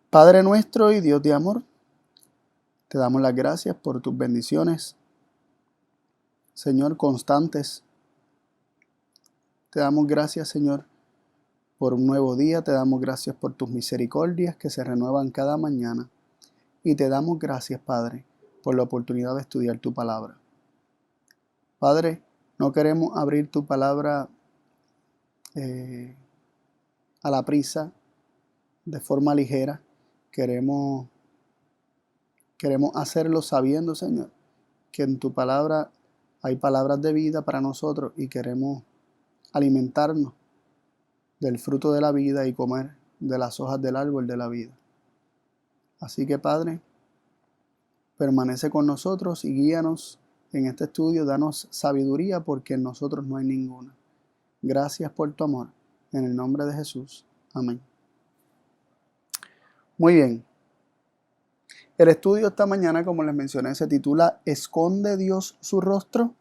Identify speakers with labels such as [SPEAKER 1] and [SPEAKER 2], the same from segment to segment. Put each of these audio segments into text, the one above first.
[SPEAKER 1] Padre nuestro y Dios de amor, te damos las gracias por tus bendiciones, Señor, constantes. Te damos gracias, Señor, por un nuevo día. Te damos gracias por tus misericordias que se renuevan cada mañana. Y te damos gracias, Padre, por la oportunidad de estudiar tu palabra. Padre, no queremos abrir tu palabra a la prisa, de forma ligera. Queremos hacerlo sabiendo, Señor, que en tu palabra hay palabras de vida para nosotros y queremos alimentarnos del fruto de la vida y comer de las hojas del árbol de la vida. Así que, Padre, permanece con nosotros y guíanos en este estudio. Danos sabiduría porque en nosotros no hay ninguna. Gracias por tu amor. En el nombre de Jesús. Amén. Muy bien. El estudio esta mañana, como les mencioné, se titula ¿Esconde Dios su rostro?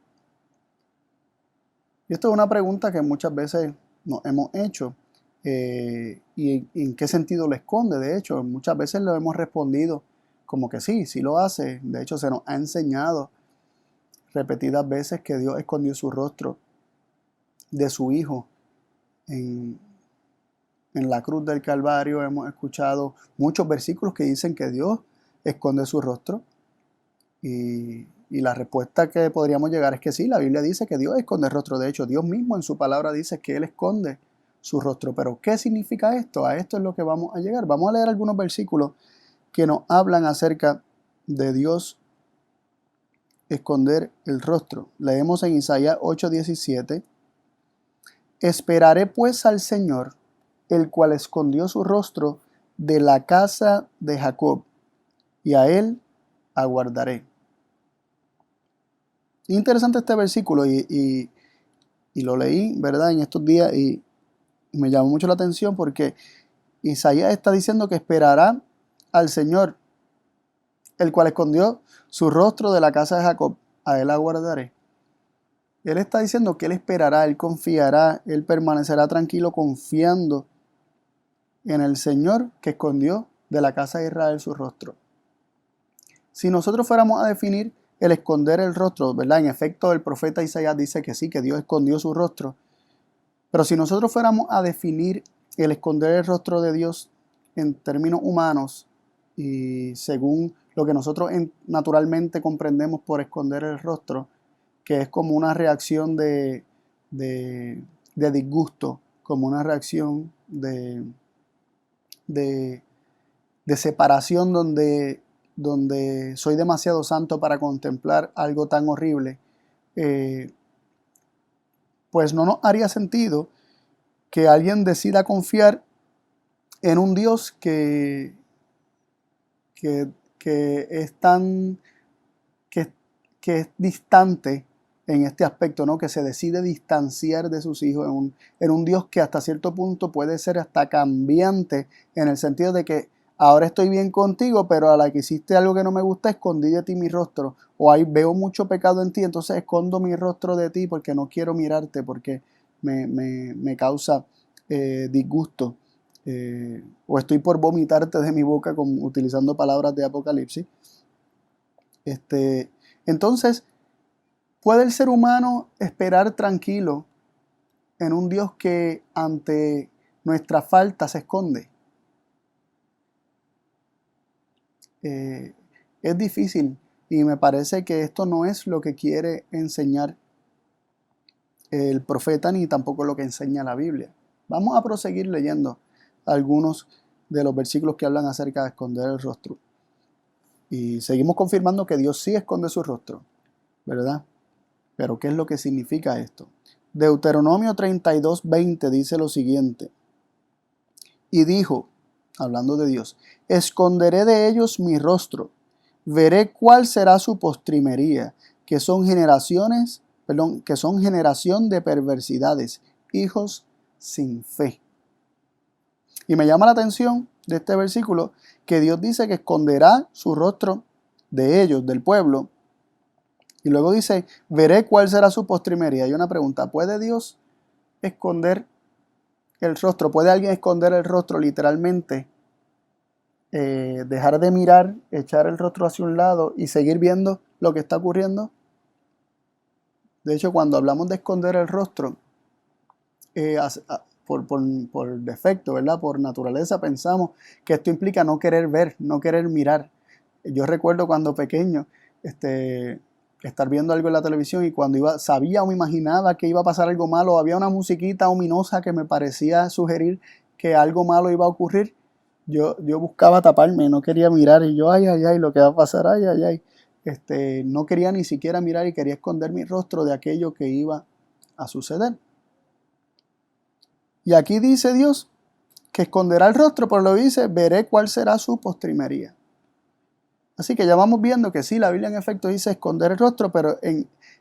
[SPEAKER 1] Y esto es una pregunta que muchas veces nos hemos hecho. ¿Y en qué sentido lo esconde? De hecho, muchas veces lo hemos respondido como que sí lo hace. De hecho, se nos ha enseñado repetidas veces que Dios escondió su rostro de su Hijo en la cruz del Calvario. Hemos escuchado muchos versículos que dicen que Dios esconde su rostro. Y la respuesta que podríamos llegar es que sí, la Biblia dice que Dios esconde el rostro. De hecho, Dios mismo en su palabra dice que Él esconde su rostro. Pero, ¿qué significa esto? A esto es lo que vamos a llegar. Vamos a leer algunos versículos que nos hablan acerca de Dios esconder el rostro. Leemos en Isaías 8:17. Esperaré pues al Señor, el cual escondió su rostro de la casa de Jacob, y a Él aguardaré. Interesante este versículo y lo leí, ¿verdad?, en estos días y me llamó mucho la atención porque Isaías está diciendo que esperará al Señor, el cual escondió su rostro de la casa de Jacob, a Él aguardaré. Él está diciendo que Él esperará, Él confiará, Él permanecerá tranquilo confiando en el Señor que escondió de la casa de Israel su rostro. Si nosotros fuéramos a definir el esconder el rostro, ¿verdad? En efecto, el profeta Isaías dice que sí, que Dios escondió su rostro. Pero si nosotros fuéramos a definir el esconder el rostro de Dios en términos humanos y según lo que nosotros naturalmente comprendemos por esconder el rostro, que es como una reacción de disgusto, como una reacción de separación donde soy demasiado santo para contemplar algo tan horrible, pues no nos haría sentido que alguien decida confiar en un Dios que es tan que es distante en este aspecto, ¿no? Que se decide distanciar de sus hijos en un Dios que hasta cierto punto puede ser hasta cambiante, en el sentido de que ahora estoy bien contigo, pero a la que hiciste algo que no me gusta, escondí de ti mi rostro. O ahí veo mucho pecado en ti, entonces escondo mi rostro de ti porque no quiero mirarte, porque me causa disgusto. O estoy por vomitarte de mi boca, utilizando palabras de Apocalipsis. Entonces, ¿puede el ser humano esperar tranquilo en un Dios que ante nuestra falta se esconde? Es difícil y me parece que esto no es lo que quiere enseñar el profeta ni tampoco lo que enseña la Biblia. Vamos a proseguir leyendo algunos de los versículos que hablan acerca de esconder el rostro. Y seguimos confirmando que Dios sí esconde su rostro, ¿verdad? Pero ¿qué es lo que significa esto? Deuteronomio 32:20 dice lo siguiente. Y dijo, hablando de Dios, esconderé de ellos mi rostro, veré cuál será su postrimería, que son generación de perversidades, hijos sin fe. Y me llama la atención de este versículo que Dios dice que esconderá su rostro de ellos, del pueblo. Y luego dice, veré cuál será su postrimería. Hay una pregunta, ¿puede Dios esconder el rostro? ¿Puede alguien esconder el rostro literalmente dejar de mirar, echar el rostro hacia un lado y seguir viendo lo que está ocurriendo. De hecho, cuando hablamos de esconder el rostro, por defecto, ¿verdad? Por naturaleza pensamos que esto implica no querer ver, no querer mirar. Yo recuerdo cuando pequeño, estar viendo algo en la televisión y cuando sabía o me imaginaba que iba a pasar algo malo, había una musiquita ominosa que me parecía sugerir que algo malo iba a ocurrir, yo buscaba taparme, no quería mirar y yo, ay, ay, ay, lo que va a pasar, ay, ay, ay. No quería ni siquiera mirar y quería esconder mi rostro de aquello que iba a suceder. Y aquí dice Dios que esconderá el rostro, pero lo dice, veré cuál será su postrimería. Así que ya vamos viendo que sí, la Biblia en efecto dice esconder el rostro, pero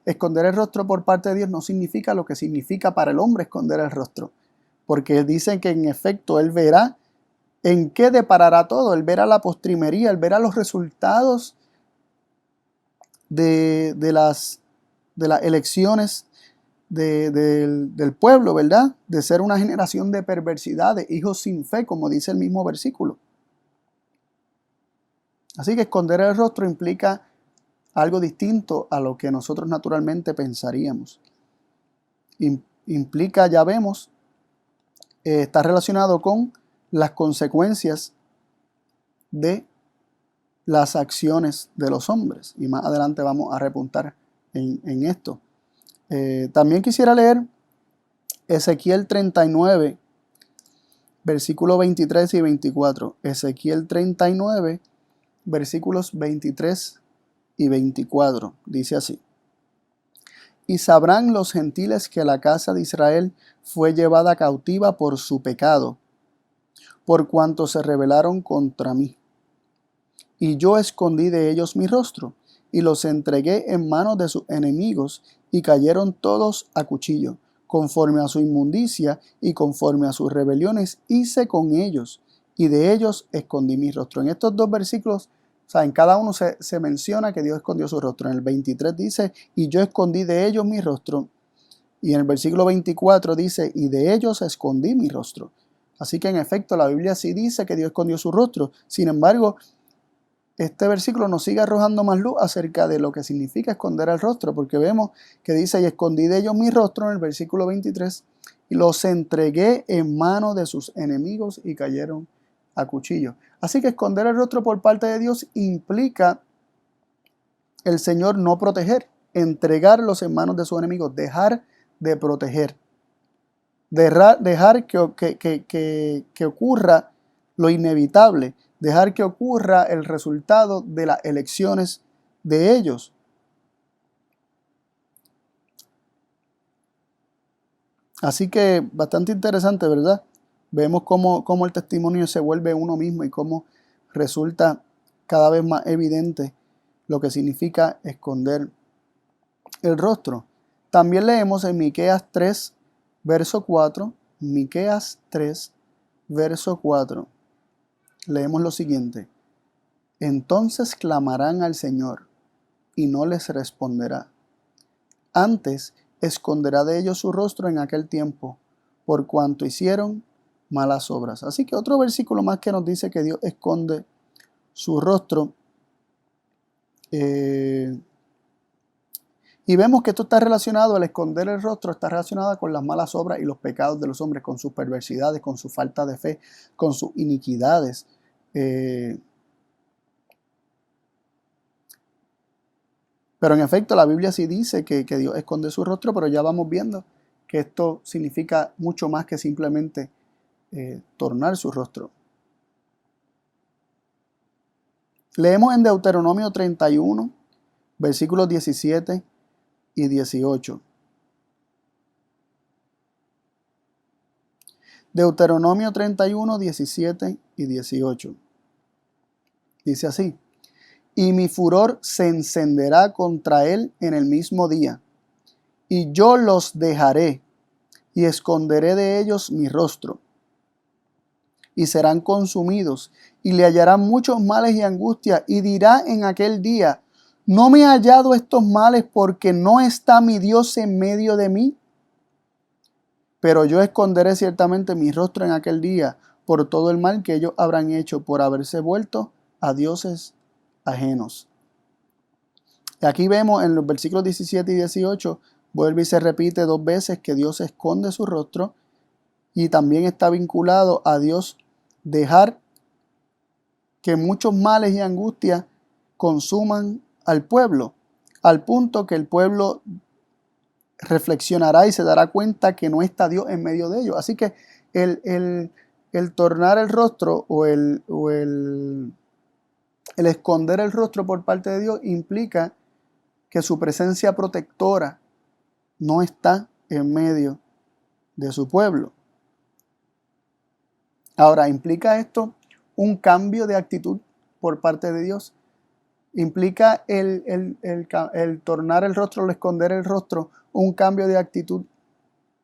[SPEAKER 1] esconder el rostro por parte de Dios no significa lo que significa para el hombre esconder el rostro. Porque dice que en efecto Él verá en qué deparará todo, Él verá la postrimería, Él verá los resultados de las elecciones del pueblo, ¿verdad? De ser una generación de perversidad, de hijos sin fe, como dice el mismo versículo. Así que esconder el rostro implica algo distinto a lo que nosotros naturalmente pensaríamos. Implica, ya vemos, está relacionado con las consecuencias de las acciones de los hombres. Y más adelante vamos a repuntar en esto. También quisiera leer Ezequiel 39, versículos 23 y 24. Ezequiel 39, versículos 23 y 24. Dice así: Y sabrán los gentiles que la casa de Israel fue llevada cautiva por su pecado, por cuanto se rebelaron contra mí. Y yo escondí de ellos mi rostro, y los entregué en manos de sus enemigos, y cayeron todos a cuchillo. Conforme a su inmundicia y conforme a sus rebeliones hice con ellos, y de ellos escondí mi rostro. En estos dos versículos, o sea, en cada uno se menciona que Dios escondió su rostro. En el 23 dice, y yo escondí de ellos mi rostro. Y en el versículo 24 dice, y de ellos escondí mi rostro. Así que en efecto la Biblia sí dice que Dios escondió su rostro. Sin embargo, este versículo nos sigue arrojando más luz acerca de lo que significa esconder el rostro, porque vemos que dice, y escondí de ellos mi rostro en el versículo 23, y los entregué en manos de sus enemigos y cayeron a cuchillo. Así que esconder el rostro por parte de Dios implica el Señor no proteger, entregarlos en manos de sus enemigos, dejar de proteger, dejar que ocurra lo inevitable, dejar que ocurra el resultado de las elecciones de ellos. Así que bastante interesante, ¿verdad? Vemos cómo el testimonio se vuelve uno mismo y cómo resulta cada vez más evidente lo que significa esconder el rostro. También leemos en Miqueas 3, verso 4, Miqueas 3, verso 4. Leemos lo siguiente: Entonces clamarán al Señor, y no les responderá. Antes esconderá de ellos su rostro en aquel tiempo, por cuanto hicieron malas obras. Así que otro versículo más que nos dice que Dios esconde su rostro. Y vemos que esto está relacionado, al esconder el rostro, está relacionado con las malas obras y los pecados de los hombres, con sus perversidades, con su falta de fe, con sus iniquidades. Pero en efecto la Biblia sí dice que Dios esconde su rostro, pero ya vamos viendo que esto significa mucho más que simplemente tornar su rostro. Leemos en Deuteronomio 31, versículos 17 y 18. Deuteronomio 31, 17 y 18. Dice así: Y mi furor se encenderá contra él en el mismo día, y yo los dejaré, y esconderé de ellos mi rostro, y serán consumidos, y le hallarán muchos males y angustias, y dirá en aquel día: ¿No me he hallado estos males porque no está mi Dios en medio de mí? Pero yo esconderé ciertamente mi rostro en aquel día, por todo el mal que ellos habrán hecho por haberse vuelto a dioses ajenos. Y aquí vemos en los versículos 17 y 18, vuelve y se repite 2 veces que Dios esconde su rostro, y también está vinculado a Dios dejar que muchos males y angustias consuman al pueblo, al punto que el pueblo reflexionará y se dará cuenta que no está Dios en medio de ellos. Así que el tornar el rostro o el esconder el rostro por parte de Dios implica que su presencia protectora no está en medio de su pueblo. Ahora, ¿implica esto un cambio de actitud por parte de Dios? ¿Implica el tornar el rostro, el esconder el rostro, un cambio de actitud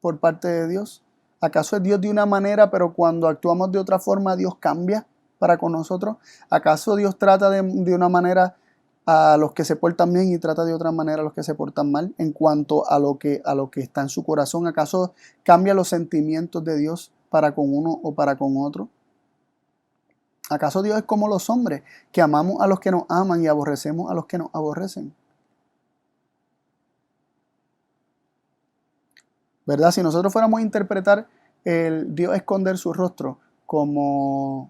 [SPEAKER 1] por parte de Dios? ¿Acaso es Dios de una manera, pero cuando actuamos de otra forma, Dios cambia para con nosotros? ¿Acaso Dios trata de una manera a los que se portan bien y trata de otra manera a los que se portan mal en cuanto a lo que está en su corazón? ¿Acaso cambia los sentimientos de Dios para con uno o para con otro? ¿Acaso Dios es como los hombres, que amamos a los que nos aman y aborrecemos a los que nos aborrecen? ¿Verdad? Si nosotros fuéramos a interpretar el Dios esconder su rostro como,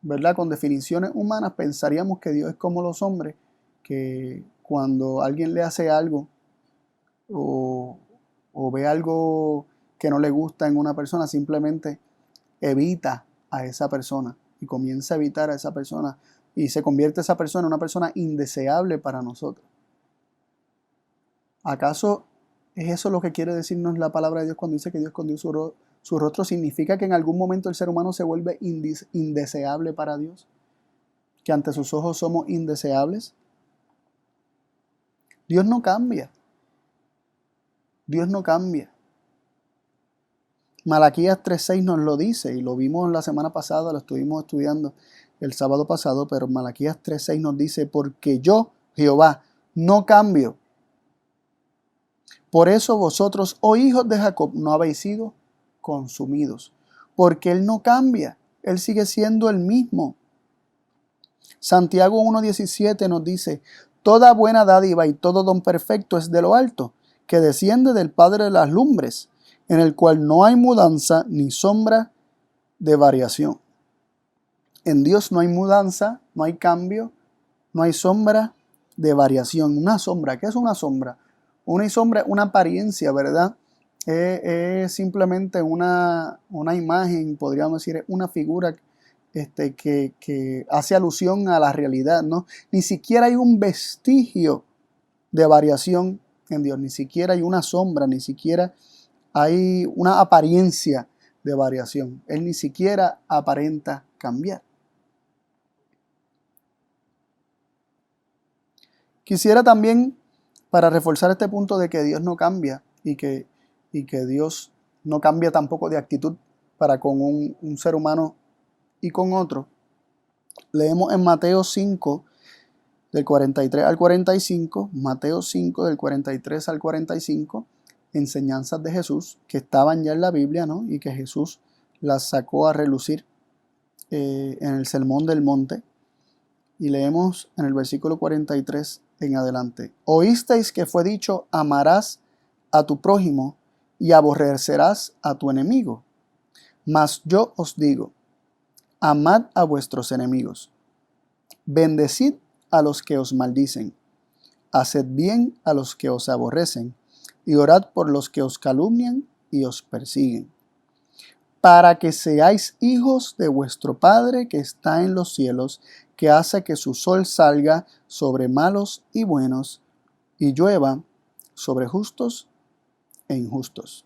[SPEAKER 1] ¿verdad?, con definiciones humanas, pensaríamos que Dios es como los hombres, que cuando alguien le hace algo o, o ve algo que no le gusta en una persona, simplemente evita a esa persona y comienza a evitar a esa persona y se convierte esa persona en una persona indeseable para nosotros. ¿Acaso es eso lo que quiere decirnos la palabra de Dios cuando dice que Dios escondió su rostro? ¿Significa que en algún momento el ser humano se vuelve indeseable para Dios? ¿Que ante sus ojos somos indeseables? Dios no cambia. Dios no cambia. Malaquías 3:6 nos lo dice y lo vimos la semana pasada, lo estuvimos estudiando el sábado pasado, pero Malaquías 3:6 nos dice: porque yo, Jehová, no cambio. Por eso vosotros, oh hijos de Jacob, no habéis sido consumidos, porque Él no cambia, Él sigue siendo el mismo. Santiago 1:17 nos dice: toda buena dádiva y todo don perfecto es de lo alto, que desciende del Padre de las lumbres, en el cual no hay mudanza ni sombra de variación. En Dios no hay mudanza, no hay cambio, no hay sombra de variación. Una sombra, ¿qué es una sombra? Una sombra es una apariencia, ¿verdad? Es simplemente una imagen, podríamos decir, una figura que hace alusión a la realidad, ¿no? Ni siquiera hay un vestigio de variación en Dios, ni siquiera hay una sombra, ni siquiera hay una apariencia de variación. Él ni siquiera aparenta cambiar. Quisiera también, para reforzar este punto de que Dios no cambia y que Dios no cambia tampoco de actitud para con un ser humano y con otro, leemos en Mateo 5, del 43 al 45, Mateo 5, del 43 al 45, enseñanzas de Jesús que estaban ya en la Biblia, ¿no? Y que Jesús las sacó a relucir en el Sermón del Monte. Y leemos en el versículo 43 en adelante: oísteis que fue dicho, amarás a tu prójimo y aborrecerás a tu enemigo. Mas yo os digo, amad a vuestros enemigos, bendecid a los que os maldicen, haced bien a los que os aborrecen, y orad por los que os calumnian y os persiguen, para que seáis hijos de vuestro Padre que está en los cielos, que hace que su sol salga sobre malos y buenos, y llueva sobre justos e injustos.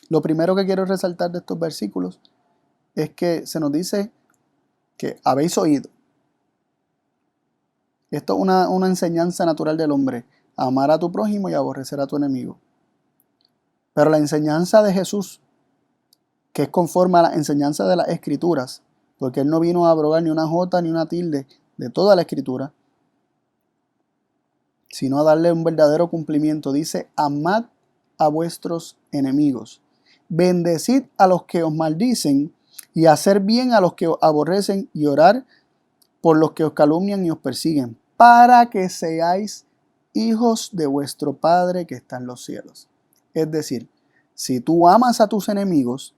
[SPEAKER 1] Lo primero que quiero resaltar de estos versículos es que se nos dice que habéis oído. Esto es una enseñanza natural del hombre: amar a tu prójimo y aborrecer a tu enemigo. Pero la enseñanza de Jesús, que es conforme a la enseñanza de las Escrituras, porque Él no vino a abrogar ni una jota ni una tilde de toda la Escritura, sino a darle un verdadero cumplimiento. Dice: amad a vuestros enemigos, bendecid a los que os maldicen y hacer bien a los que os aborrecen y orar por los que os calumnian y os persiguen, para que seáis hijos de vuestro Padre que está en los cielos. Es decir, si tú amas a tus enemigos,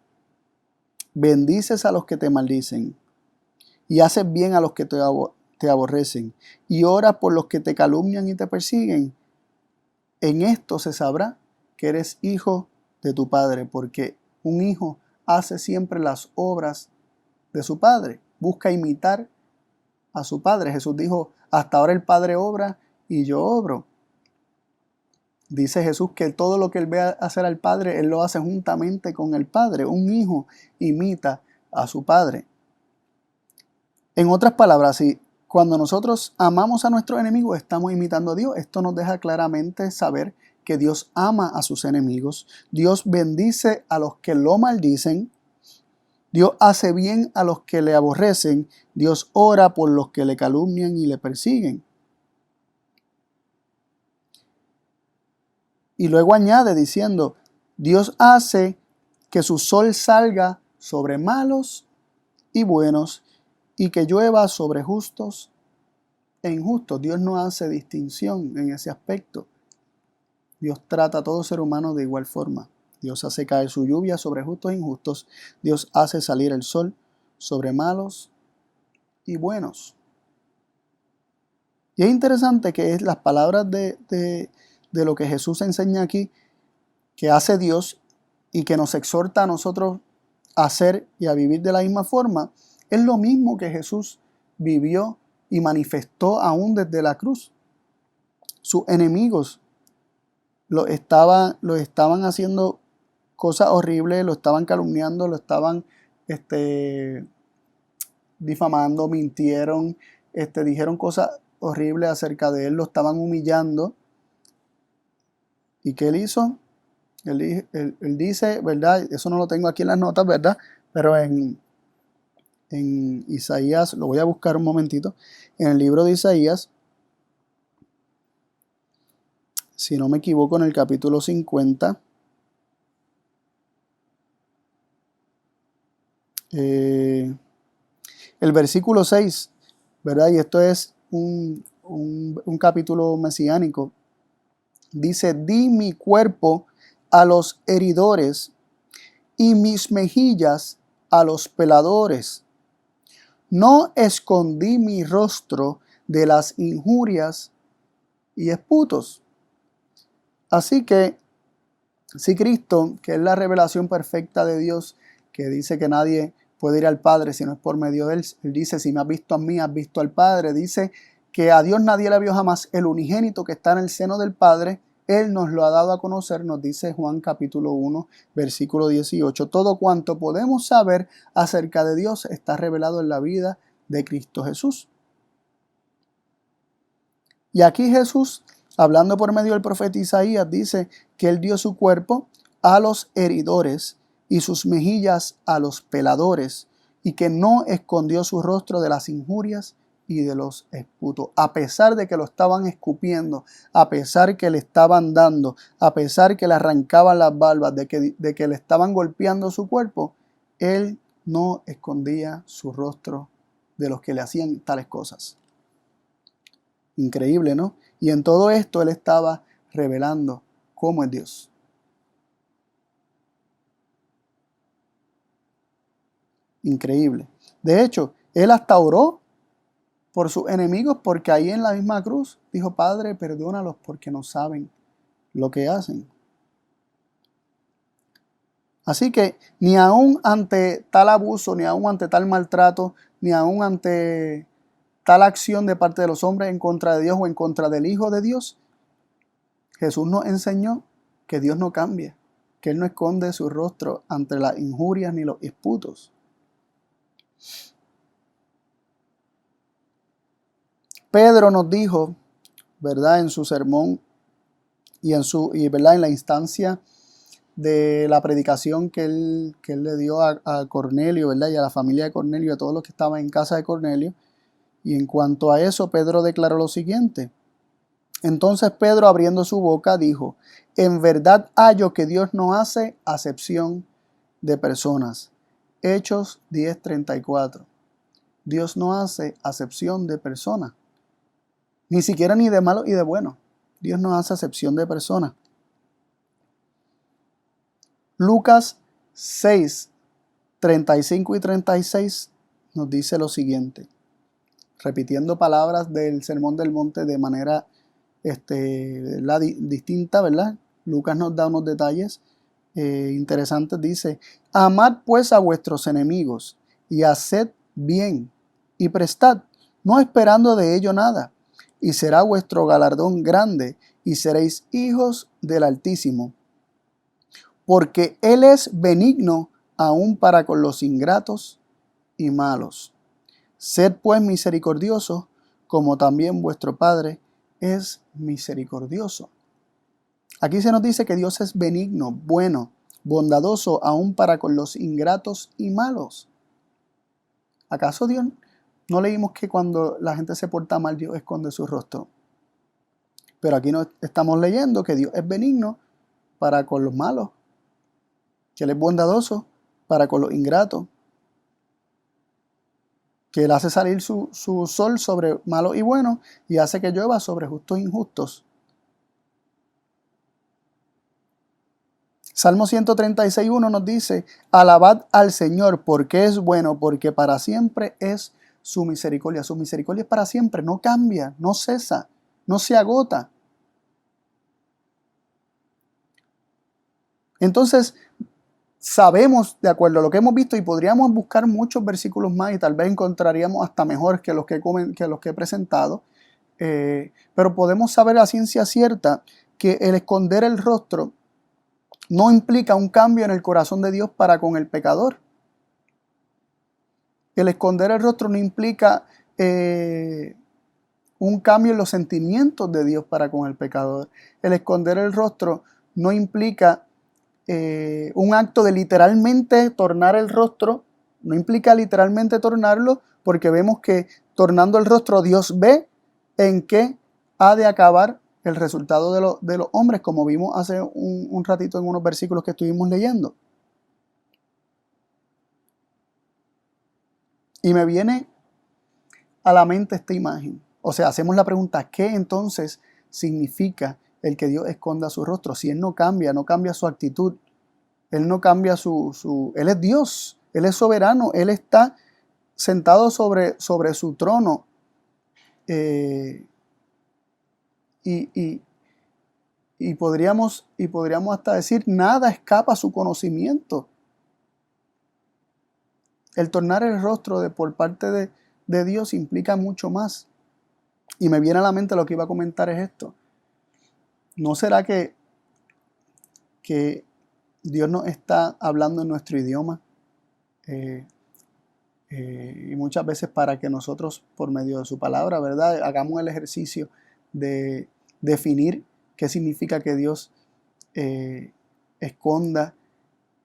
[SPEAKER 1] bendices a los que te maldicen y haces bien a los que te aborrecen y oras por los que te calumnian y te persiguen, en esto se sabrá que eres hijo de tu Padre, porque un hijo hace siempre las obras de su Padre, busca imitar a su Padre. Jesús dijo, hasta ahora el Padre obra y yo obro. Dice Jesús que todo lo que él ve hacer al Padre, él lo hace juntamente con el Padre. Un hijo imita a su Padre. En otras palabras, si cuando nosotros amamos a nuestros enemigos, estamos imitando a Dios. Esto nos deja claramente saber que Dios ama a sus enemigos. Dios bendice a los que lo maldicen. Dios hace bien a los que le aborrecen. Dios ora por los que le calumnian y le persiguen. Y luego añade diciendo, Dios hace que su sol salga sobre malos y buenos y que llueva sobre justos e injustos. Dios no hace distinción en ese aspecto. Dios trata a todo ser humano de igual forma. Dios hace caer su lluvia sobre justos e injustos. Dios hace salir el sol sobre malos y buenos. Y es interesante que es las palabras de lo que Jesús enseña aquí, que hace Dios y que nos exhorta a nosotros a hacer y a vivir de la misma forma, es lo mismo que Jesús vivió y manifestó aún desde la cruz. Sus enemigos lo estaban haciendo cosas horribles, lo estaban calumniando, lo estaban difamando, mintieron, dijeron cosas horribles acerca de él, lo estaban humillando. ¿Y qué él hizo? Él dice, ¿verdad? Eso no lo tengo aquí en las notas, ¿verdad? Pero en Isaías, lo voy a buscar un momentito, en el libro de Isaías, si no me equivoco, en el capítulo 50, el versículo 6, ¿verdad? Y esto es un capítulo mesiánico. Dice, di mi cuerpo a los heridores y mis mejillas a los peladores. No escondí mi rostro de las injurias y esputos. Así que, si Cristo, que es la revelación perfecta de Dios, que dice que nadie puede ir al Padre si no es por medio de él, él dice, si me has visto a mí, has visto al Padre. Dice que a Dios nadie le vio jamás, el unigénito que está en el seno del Padre, él nos lo ha dado a conocer, nos dice Juan capítulo 1, versículo 18. Todo cuanto podemos saber acerca de Dios está revelado en la vida de Cristo Jesús. Y aquí Jesús, hablando por medio del profeta Isaías, dice que él dio su cuerpo a los heridores y sus mejillas a los peladores, y que no escondió su rostro de las injurias y de los esputos. A pesar de que lo estaban escupiendo, a pesar que le estaban dando, a pesar que le arrancaban las barbas, de que le estaban golpeando su cuerpo, él no escondía su rostro de los que le hacían tales cosas. Increíble, ¿no? Y en todo esto él estaba revelando cómo es Dios. Increíble. De hecho, él hasta oró por sus enemigos, porque ahí en la misma cruz dijo, Padre, perdónalos porque no saben lo que hacen. Así que ni aún ante tal abuso, ni aún ante tal maltrato, ni aún ante tal acción de parte de los hombres en contra de Dios o en contra del Hijo de Dios, Jesús nos enseñó que Dios no cambia, que Él no esconde su rostro ante las injurias ni los disputos. Pedro nos dijo, ¿verdad?, en su sermón ¿verdad?, en la instancia de la predicación que él le dio a Cornelio, ¿verdad?, y a la familia de Cornelio, a todos los que estaban en casa de Cornelio. Y en cuanto a eso, Pedro declaró lo siguiente. Entonces Pedro, abriendo su boca, dijo, en verdad hallo que Dios no hace acepción de personas. Hechos 10:34. Dios no hace acepción de personas, ni siquiera ni de malo y de bueno. Dios no hace acepción de personas. Lucas 6:35 y 36 nos dice lo siguiente, repitiendo palabras del Sermón del Monte de manera distinta, ¿verdad? Lucas nos da unos detalles interesantes. Dice: amad pues a vuestros enemigos y haced bien y prestad, no esperando de ello nada, y será vuestro galardón grande y seréis hijos del Altísimo, porque Él es benigno aún para con los ingratos y malos. Sed pues misericordiosos, como también vuestro Padre es misericordioso. Aquí se nos dice que Dios es benigno, bueno, bondadoso aún para con los ingratos y malos. ¿Acaso Dios no leímos que cuando la gente se porta mal, Dios esconde su rostro? Pero aquí no estamos leyendo que Dios es benigno para con los malos, que Él es bondadoso para con los ingratos, que Él hace salir su sol sobre malos y buenos y hace que llueva sobre justos e injustos. Salmo 136:1 nos dice: alabad al Señor porque es bueno, porque para siempre es su misericordia. Su misericordia es para siempre, no cambia, no cesa, no se agota. Entonces, sabemos, de acuerdo a lo que hemos visto, y podríamos buscar muchos versículos más y tal vez encontraríamos hasta mejores que los que he presentado, pero podemos saber a ciencia cierta que el esconder el rostro no implica un cambio en el corazón de Dios para con el pecador. El esconder el rostro no implica un cambio en los sentimientos de Dios para con el pecador. El esconder el rostro no implica un acto de literalmente tornar el rostro, no implica literalmente tornarlo, porque vemos que tornando el rostro Dios ve en qué ha de acabar el resultado de los hombres, como vimos hace un ratito en unos versículos que estuvimos leyendo. Y me viene a la mente esta imagen. O sea, hacemos la pregunta, ¿qué entonces significa el que Dios esconda su rostro? Si Él no cambia su actitud, Él no cambia Él es Dios, Él es soberano, Él está sentado sobre su trono. eh, y, y, y podríamos hasta decir, nada escapa a su conocimiento. El tornar el rostro por parte de Dios implica mucho más. Y me viene a la mente lo que iba a comentar es esto. ¿No será que Dios nos está hablando en nuestro idioma? Y muchas veces para que nosotros, por medio de su palabra, ¿verdad?, hagamos el ejercicio de definir qué significa que Dios esconda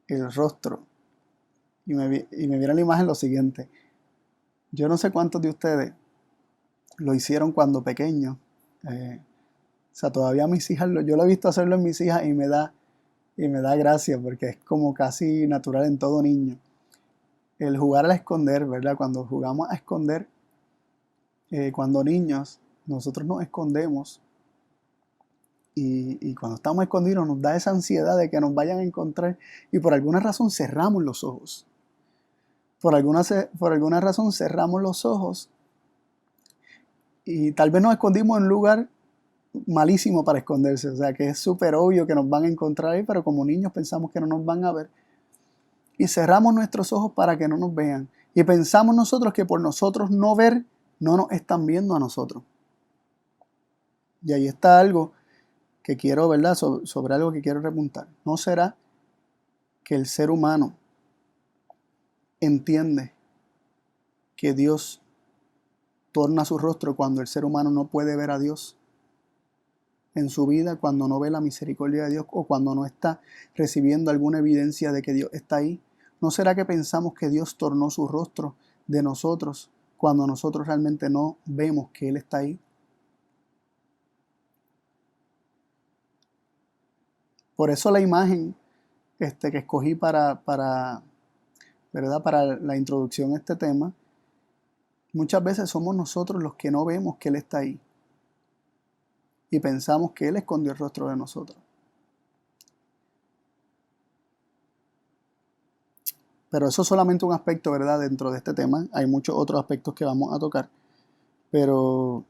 [SPEAKER 1] el rostro. Y me viene a la imagen lo siguiente. Yo no sé cuántos de ustedes lo hicieron cuando pequeños. O sea, todavía mis hijas, yo lo he visto hacerlo en mis hijas y me da gracia porque es como casi natural en todo niño. El jugar al esconder, ¿verdad? Cuando jugamos a esconder, cuando niños, nosotros nos escondemos y cuando estamos escondidos nos da esa ansiedad de que nos vayan a encontrar y por alguna razón cerramos los ojos. Por alguna razón cerramos los ojos y tal vez nos escondimos en un lugar malísimo para esconderse, o sea que es súper obvio que nos van a encontrar ahí, pero como niños pensamos que no nos van a ver y cerramos nuestros ojos para que no nos vean y pensamos nosotros que por nosotros no ver, no nos están viendo a nosotros. Y ahí está algo que quiero, ¿verdad? Sobre algo que quiero repuntar. ¿No será que el ser humano entiende que Dios torna su rostro cuando el ser humano no puede ver a Dios en su vida, cuando no ve la misericordia de Dios o cuando no está recibiendo alguna evidencia de que Dios está ahí? ¿No será que pensamos que Dios tornó su rostro de nosotros cuando nosotros realmente no vemos que Él está ahí? Por eso la imagen que escogí para ¿verdad? Para la introducción a este tema, muchas veces somos nosotros los que no vemos que Él está ahí y pensamos que Él escondió el rostro de nosotros. Pero eso es solamente un aspecto, ¿verdad? Dentro de este tema. Hay muchos otros aspectos que vamos a tocar. Pero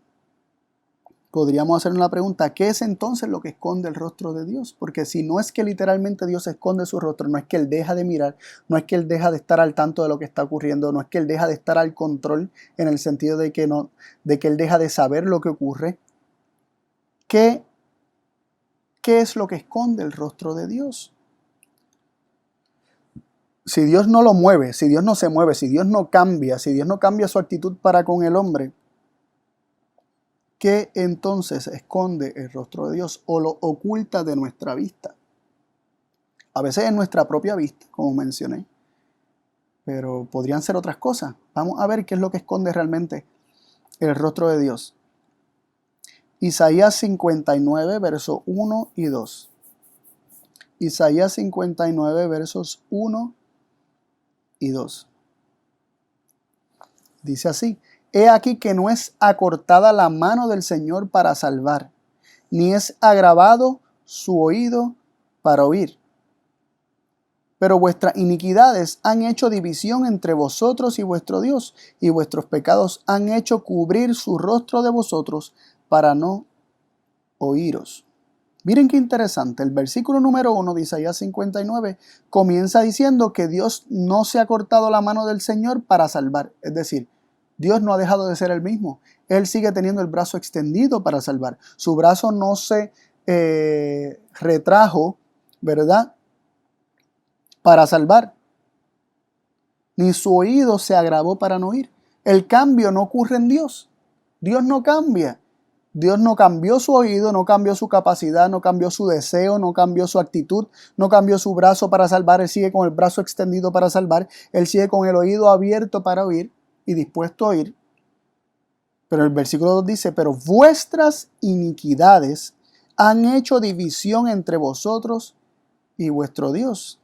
[SPEAKER 1] podríamos hacer una pregunta, ¿qué es entonces lo que esconde el rostro de Dios? Porque si no es que literalmente Dios esconde su rostro, no es que Él deja de mirar, no es que Él deja de estar al tanto de lo que está ocurriendo, no es que Él deja de estar al control en el sentido de que, no, de que Él deja de saber lo que ocurre. ¿Qué es lo que esconde el rostro de Dios? Si Dios no lo mueve, si Dios no se mueve, si Dios no cambia su actitud para con el hombre, ¿qué entonces esconde el rostro de Dios o lo oculta de nuestra vista? A veces es nuestra propia vista, como mencioné, pero podrían ser otras cosas. Vamos a ver qué es lo que esconde realmente el rostro de Dios. Isaías 59, versos 1 y 2. Isaías 59, versos 1 y 2. Dice así: He aquí que no es acortada la mano del Señor para salvar, ni es agravado su oído para oír. Pero vuestras iniquidades han hecho división entre vosotros y vuestro Dios, y vuestros pecados han hecho cubrir su rostro de vosotros para no oíros. Miren qué interesante, el versículo número 1 de Isaías 59 comienza diciendo que Dios no se ha cortado la mano del Señor para salvar. Es decir, Dios no ha dejado de ser el mismo. Él sigue teniendo el brazo extendido para salvar. Su brazo no se retrajo, ¿verdad?, para salvar. Ni su oído se agravó para no oír. El cambio no ocurre en Dios. Dios no cambia. Dios no cambió su oído, no cambió su capacidad, no cambió su deseo, no cambió su actitud, no cambió su brazo para salvar. Él sigue con el brazo extendido para salvar. Él sigue con el oído abierto para oír y dispuesto a oír. Pero el versículo 2 dice: pero vuestras iniquidades han hecho división entre vosotros y vuestro Dios,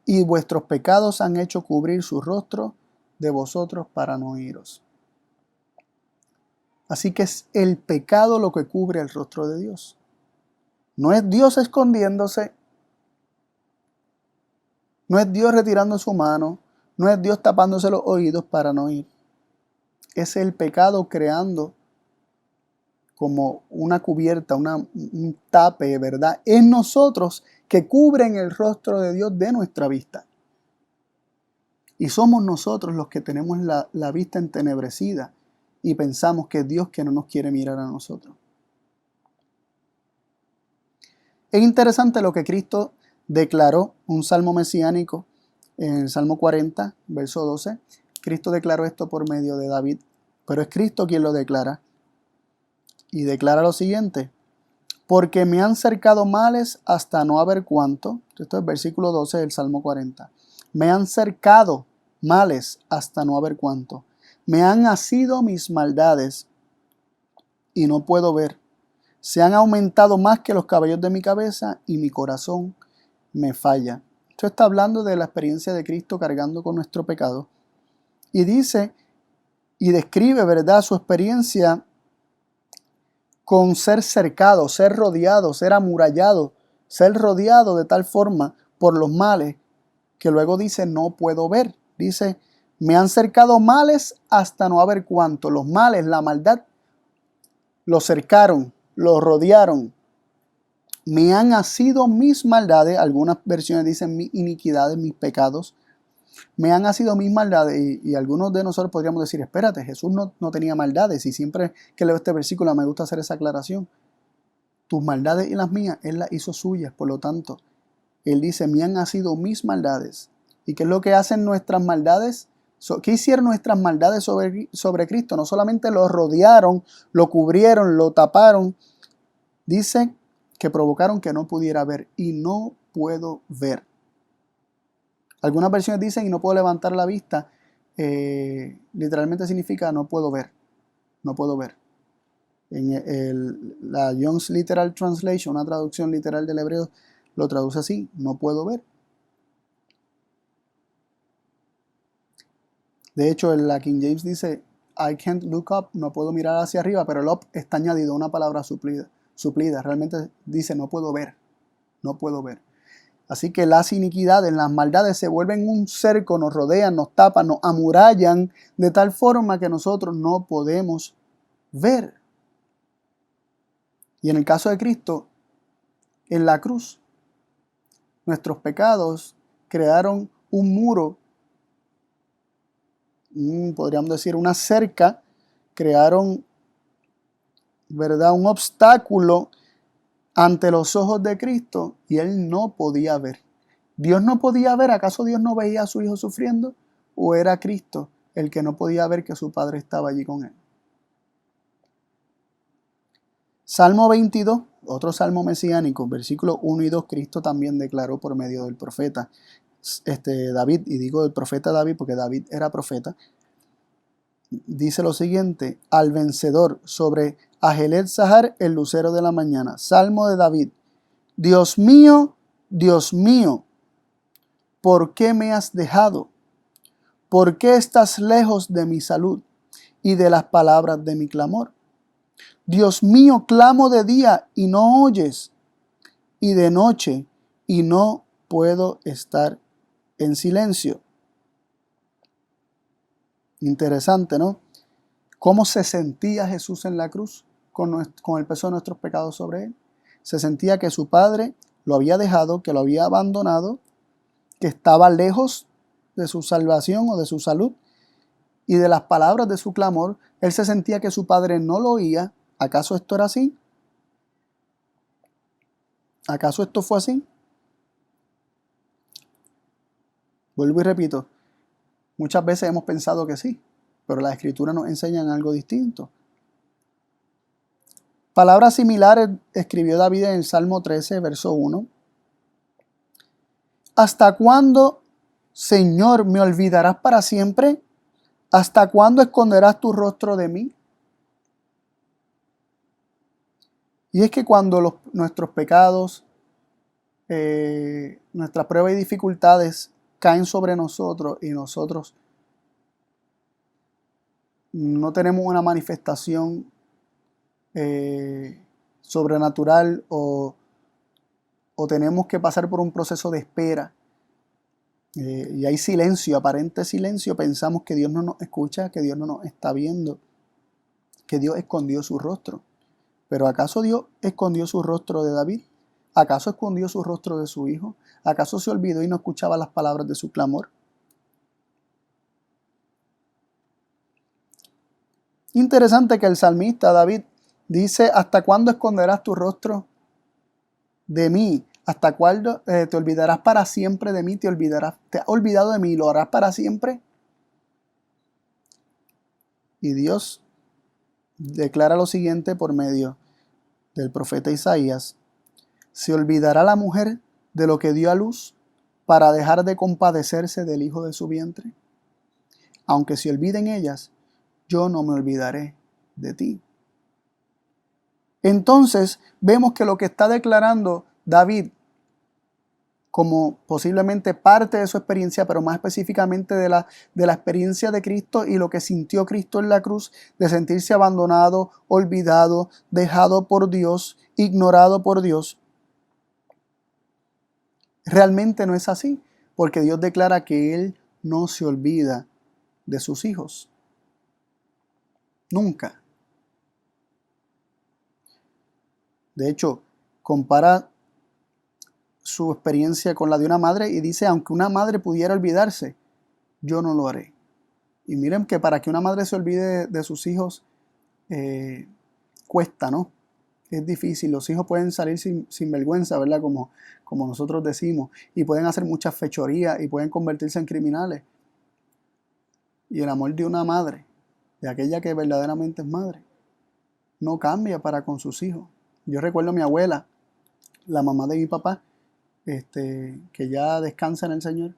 [SPEAKER 1] y vuestros pecados han hecho cubrir su rostro de vosotros para no oíros. Así que es el pecado lo que cubre el rostro de Dios. No es Dios escondiéndose, no es Dios retirando su mano, no es Dios tapándose los oídos para no oír. Es el pecado creando como una cubierta, un tape, ¿verdad?, en nosotros que cubren el rostro de Dios de nuestra vista. Y somos nosotros los que tenemos la vista entenebrecida y pensamos que es Dios que no nos quiere mirar a nosotros. Es interesante lo que Cristo declaró, un salmo mesiánico, en el Salmo 40, verso 12. Cristo declaró esto por medio de David, pero es Cristo quien lo declara. Y declara lo siguiente: porque me han cercado males hasta no haber cuánto. Esto es el versículo 12 del Salmo 40. Me han cercado males hasta no haber cuánto. Me han asido mis maldades y no puedo ver. Se han aumentado más que los cabellos de mi cabeza y mi corazón me falla. Esto está hablando de la experiencia de Cristo cargando con nuestro pecado. Y dice y describe, ¿verdad?, su experiencia con ser cercado, ser rodeado, ser amurallado, ser rodeado de tal forma por los males que luego dice: no puedo ver. Dice: me han cercado males hasta no haber cuánto. Los males, la maldad, lo cercaron, lo rodearon. Me han asido mis maldades, algunas versiones dicen mis iniquidades, mis pecados. Me han asido mis maldades, y algunos de nosotros podríamos decir: espérate, Jesús no tenía maldades, y siempre que leo este versículo me gusta hacer esa aclaración. Tus maldades y las mías, Él las hizo suyas, por lo tanto, Él dice: me han asido mis maldades. ¿Y qué es lo que hacen nuestras maldades? ¿Qué hicieron nuestras maldades sobre Cristo? No solamente lo rodearon, lo cubrieron, lo taparon. Dice que provocaron que no pudiera ver, y no puedo ver. Algunas versiones dicen: y no puedo levantar la vista. Literalmente significa no puedo ver. No puedo ver. En la Young's Literal Translation, una traducción literal del hebreo, lo traduce así: no puedo ver. De hecho, en la King James dice, I can't look up, no puedo mirar hacia arriba, pero el up está añadido a una palabra suplida. Realmente dice, no puedo ver, no puedo ver. Así que las iniquidades, las maldades se vuelven un cerco, nos rodean, nos tapan, nos amurallan de tal forma que nosotros no podemos ver. Y en el caso de Cristo, en la cruz, nuestros pecados crearon un muro, podríamos decir una cerca, crearon, ¿verdad?, un obstáculo ante los ojos de Cristo y él no podía ver. ¿Dios no podía ver? ¿Acaso Dios no veía a su hijo sufriendo? ¿O era Cristo el que no podía ver que su Padre estaba allí con él? Salmo 22, otro salmo mesiánico, versículos 1 y 2, Cristo también declaró por medio del profeta David, y digo del profeta David porque David era profeta, dice lo siguiente: al vencedor sobre Ajelet Sahar, el lucero de la mañana. Salmo de David. Dios mío, ¿por qué me has dejado? ¿Por qué estás lejos de mi salud y de las palabras de mi clamor? Dios mío, clamo de día y no oyes, y de noche y no puedo estar en silencio. Interesante, ¿no? ¿Cómo se sentía Jesús en la cruz con el peso de nuestros pecados sobre él? Se sentía que su Padre lo había dejado, que lo había abandonado, que estaba lejos de su salvación o de su salud y de las palabras de su clamor. Él se sentía que su Padre no lo oía. ¿Acaso esto era así? ¿Acaso esto fue así? Vuelvo y repito, muchas veces hemos pensado que sí, pero las Escrituras nos enseñan algo distinto. Palabras similares escribió David en el Salmo 13, verso 1. ¿Hasta cuándo, Señor, me olvidarás para siempre? ¿Hasta cuándo esconderás tu rostro de mí? Y es que cuando nuestros pecados, nuestras pruebas y dificultades caen sobre nosotros y nosotros no tenemos una manifestación sobrenatural o tenemos que pasar por un proceso de espera y hay silencio, aparente silencio, pensamos que Dios no nos escucha, que Dios no nos está viendo, que Dios escondió su rostro. Pero ¿acaso Dios escondió su rostro de David? ¿Acaso escondió su rostro de su hijo? ¿Acaso se olvidó y no escuchaba las palabras de su clamor? Interesante que el salmista David dice: ¿hasta cuándo esconderás tu rostro de mí? ¿Hasta cuándo te olvidarás para siempre de mí? ¿Te has olvidado de mí y lo harás para siempre? Y Dios declara lo siguiente por medio del profeta Isaías: ¿se olvidará la mujer de lo que dio a luz para dejar de compadecerse del hijo de su vientre? Aunque se olviden ellas, yo no me olvidaré de ti. Entonces vemos que lo que está declarando David como posiblemente parte de su experiencia, pero más específicamente de la experiencia de Cristo y lo que sintió Cristo en la cruz, de sentirse abandonado, olvidado, dejado por Dios, ignorado por Dios, realmente no es así, porque Dios declara que Él no se olvida de sus hijos. Nunca. De hecho, compara su experiencia con la de una madre y dice: aunque una madre pudiera olvidarse, yo no lo haré. Y miren que para que una madre se olvide de sus hijos, cuesta, ¿no? Es difícil. Los hijos pueden salir sin vergüenza, ¿verdad? Como nosotros decimos, y pueden hacer muchas fechorías y pueden convertirse en criminales. Y el amor de una madre, de aquella que verdaderamente es madre, no cambia para con sus hijos. Yo recuerdo a mi abuela, la mamá de mi papá, que ya descansa en el Señor.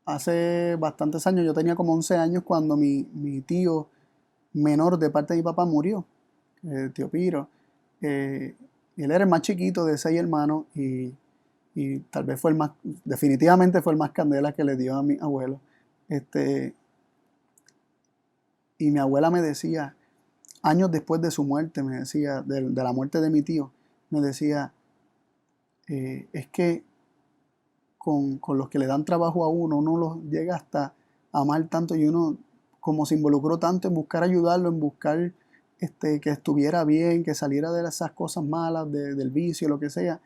[SPEAKER 1] Hace bastantes años, yo tenía como 11 años cuando mi tío menor de parte de mi papá murió, tío Piro. Él era el más chiquito de 6 hermanos y tal vez fue el más, definitivamente fue el más candela que le dio a mi abuelo. Este, y mi abuela me decía, años después de su muerte, me decía, de la muerte de mi tío, me decía, es que con los que le dan trabajo a uno los llega hasta a amar tanto y uno como se involucró tanto en buscar ayudarlo, en buscar que estuviera bien, que saliera de esas cosas malas, del vicio, lo que sea,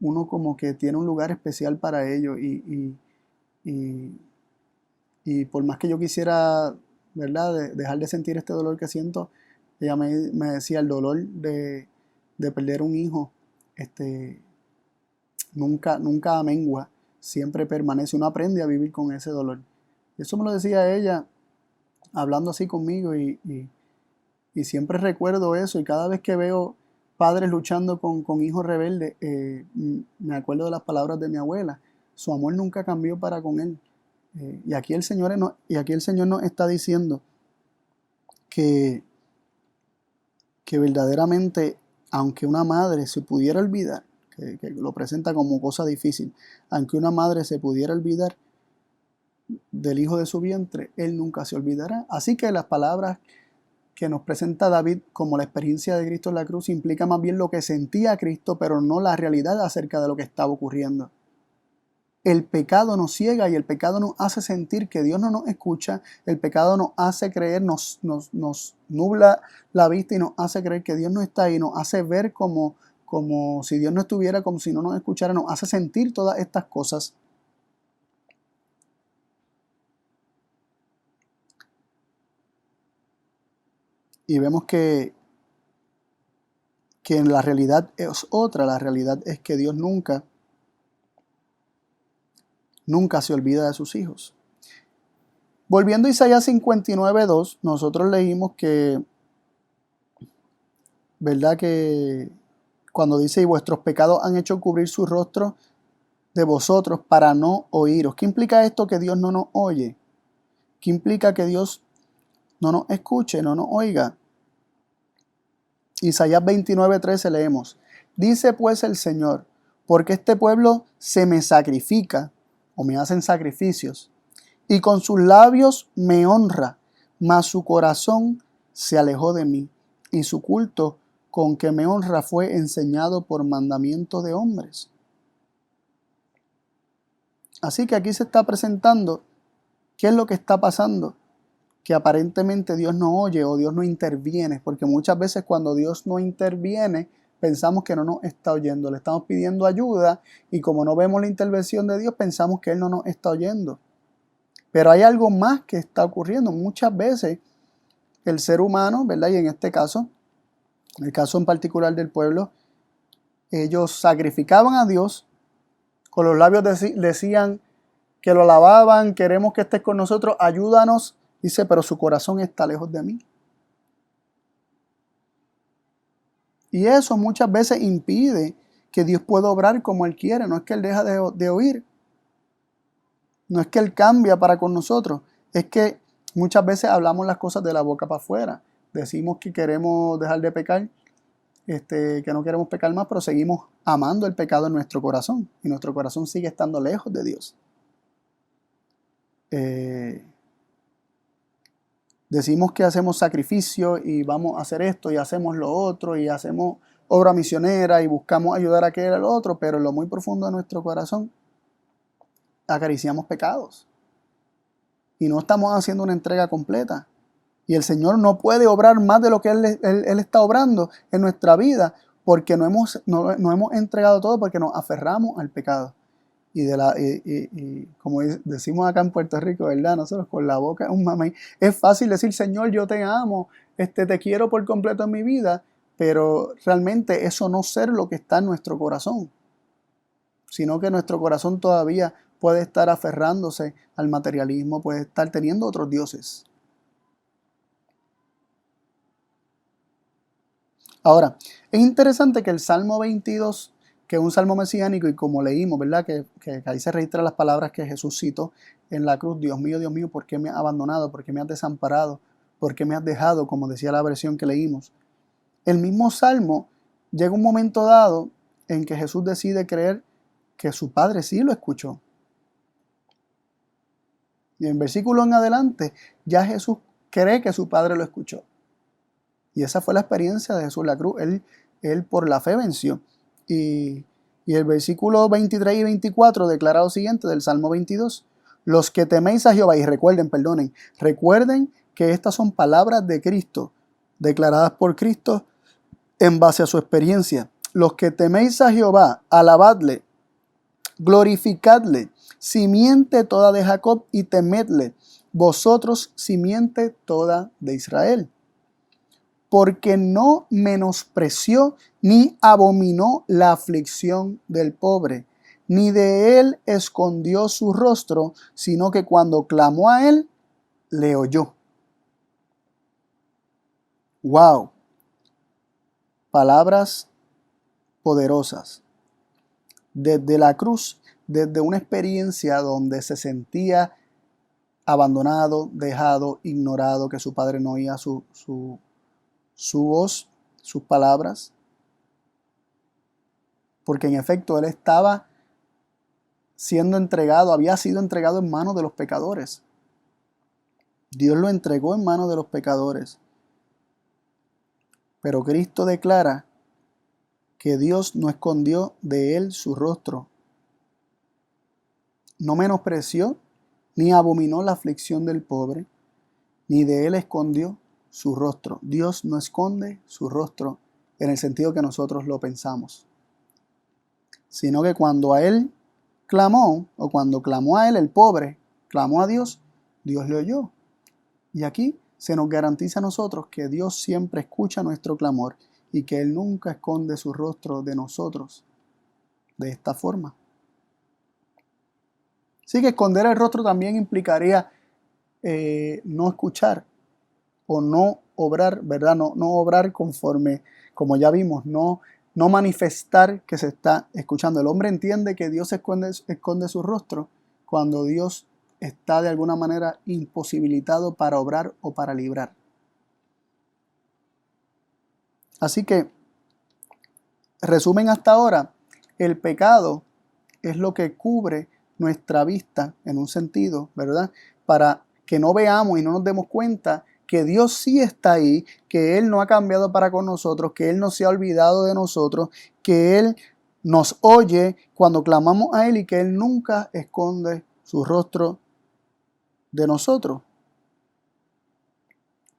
[SPEAKER 1] uno como que tiene un lugar especial para ellos y, y por más que yo quisiera, ¿verdad?, dejar de sentir este dolor que siento, ella me decía, el dolor de perder un hijo, nunca mengua, siempre permanece, uno aprende a vivir con ese dolor. Eso me lo decía ella, hablando así conmigo, y siempre recuerdo eso, y cada vez que veo padres luchando con hijos rebeldes, me acuerdo de las palabras de mi abuela, su amor nunca cambió para con él. Y aquí el Señor nos está diciendo que, que verdaderamente, aunque una madre se pudiera olvidar, que lo presenta como cosa difícil, aunque una madre se pudiera olvidar del hijo de su vientre, él nunca se olvidará. Así que las palabras que nos presenta David como la experiencia de Cristo en la cruz implica más bien lo que sentía Cristo, pero no la realidad acerca de lo que estaba ocurriendo. El pecado nos ciega y el pecado nos hace sentir que Dios no nos escucha, el pecado nos hace creer, nos nubla la vista y nos hace creer que Dios no está ahí, nos hace ver como si Dios no estuviera, como si no nos escuchara, nos hace sentir todas estas cosas. Y vemos que la realidad es otra, la realidad es que Dios nunca se olvida de sus hijos. Volviendo a Isaías 59:2, nosotros leímos que, ¿verdad?, que cuando dice, y vuestros pecados han hecho cubrir su rostro de vosotros para no oíros. ¿Qué implica esto que Dios no nos oye? ¿Qué implica que Dios no nos escuche, no nos oiga? Isaías 29:13 leemos, dice pues el Señor, porque este pueblo se me sacrifica, o me hacen sacrificios, y con sus labios me honra, mas su corazón se alejó de mí, y su culto con que me honra fue enseñado por mandamiento de hombres. Así que aquí se está presentando qué es lo que está pasando, que aparentemente Dios no oye o Dios no interviene, porque muchas veces cuando Dios no interviene, pensamos que no nos está oyendo, le estamos pidiendo ayuda y como no vemos la intervención de Dios, pensamos que Él no nos está oyendo. Pero hay algo más que está ocurriendo. Muchas veces el ser humano, ¿verdad? Y en este caso, en el caso en particular del pueblo, ellos sacrificaban a Dios, con los labios decían que lo alababan, queremos que estés con nosotros, ayúdanos, dice, pero su corazón está lejos de mí. Y eso muchas veces impide que Dios pueda obrar como Él quiere. No es que Él deja de oír, no es que Él cambia para con nosotros, es que muchas veces hablamos las cosas de la boca para afuera. Decimos que queremos dejar de pecar, que no queremos pecar más, pero seguimos amando el pecado en nuestro corazón y nuestro corazón sigue estando lejos de Dios. Decimos que hacemos sacrificio y vamos a hacer esto y hacemos lo otro y hacemos obra misionera y buscamos ayudar a aquel al otro, pero en lo muy profundo de nuestro corazón acariciamos pecados y no estamos haciendo una entrega completa. Y el Señor no puede obrar más de lo que Él está obrando en nuestra vida porque no hemos entregado todo, porque nos aferramos al pecado. Y como decimos acá en Puerto Rico, ¿verdad? Nosotros con la boca es un mamey. Es fácil decir, Señor, yo te amo, te quiero por completo en mi vida, pero realmente eso no ser lo que está en nuestro corazón, sino que nuestro corazón todavía puede estar aferrándose al materialismo, puede estar teniendo otros dioses. Ahora, es interesante que el Salmo 22, que es un salmo mesiánico, y como leímos, ¿verdad? Que ahí se registran las palabras que Jesús citó en la cruz, Dios mío, ¿por qué me has abandonado? ¿Por qué me has desamparado? ¿Por qué me has dejado? Como decía la versión que leímos. El mismo salmo llega un momento dado en que Jesús decide creer que su Padre sí lo escuchó. Y en versículo en adelante, ya Jesús cree que su Padre lo escuchó. Y esa fue la experiencia de Jesús en la cruz. Él por la fe venció. Y el versículo 23 y 24 declara lo siguiente del Salmo 22. Los que teméis a Jehová, y recuerden que estas son palabras de Cristo, declaradas por Cristo en base a su experiencia. Los que teméis a Jehová, alabadle, glorificadle, simiente toda de Jacob, y temedle, vosotros simiente toda de Israel. Porque no menospreció ni abominó la aflicción del pobre, ni de él escondió su rostro, sino que cuando clamó a él, le oyó. ¡Wow! Palabras poderosas. Desde la cruz, desde una experiencia donde se sentía abandonado, dejado, ignorado, que su padre no oía su voz, sus palabras, porque en efecto él estaba siendo entregado, había sido entregado en manos de los pecadores. Dios lo entregó en manos de los pecadores. Pero Cristo declara que Dios no escondió de él su rostro. No menospreció ni abominó la aflicción del pobre, ni de él escondió su rostro. Dios no esconde su rostro en el sentido que nosotros lo pensamos, sino que cuando a él clamó, o cuando clamó a él el pobre, clamó a Dios, Dios le oyó. Y aquí se nos garantiza a nosotros que Dios siempre escucha nuestro clamor y que Él nunca esconde su rostro de nosotros de esta forma. Así que esconder el rostro también implicaría no escuchar o no obrar, ¿verdad? No obrar conforme, como ya vimos, no manifestar que se está escuchando. El hombre entiende que Dios esconde su rostro cuando Dios está de alguna manera imposibilitado para obrar o para librar. Así que, resumen hasta ahora, el pecado es lo que cubre nuestra vista en un sentido, ¿verdad? Para que no veamos y no nos demos cuenta que Dios sí está ahí, que Él no ha cambiado para con nosotros, que Él no se ha olvidado de nosotros, que Él nos oye cuando clamamos a Él y que Él nunca esconde su rostro de nosotros.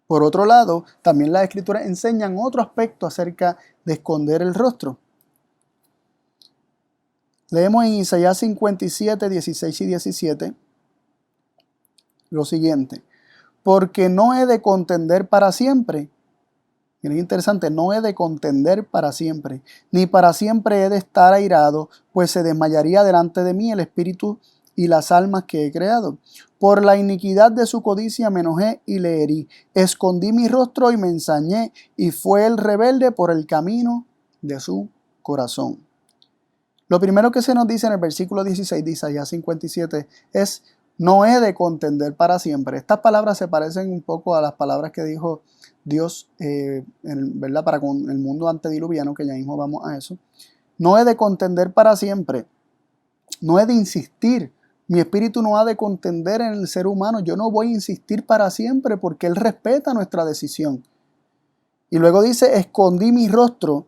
[SPEAKER 1] Por otro lado, también las Escrituras enseñan otro aspecto acerca de esconder el rostro. Leemos en Isaías 57, 16 y 17 lo siguiente. Porque no he de contender para siempre. Y es interesante, no he de contender para siempre, ni para siempre he de estar airado, pues se desmayaría delante de mí el espíritu y las almas que he creado. Por la iniquidad de su codicia me enojé y le herí. Escondí mi rostro y me ensañé, y fue el rebelde por el camino de su corazón. Lo primero que se nos dice en el versículo 16 de Isaías 57 es: no he de contender para siempre. Estas palabras se parecen un poco a las palabras que dijo Dios, ¿verdad? Para con el mundo antediluviano, que ya mismo vamos a eso. No he de contender para siempre. No he de insistir. Mi espíritu no ha de contender en el ser humano. Yo no voy a insistir para siempre porque Él respeta nuestra decisión. Y luego dice: escondí mi rostro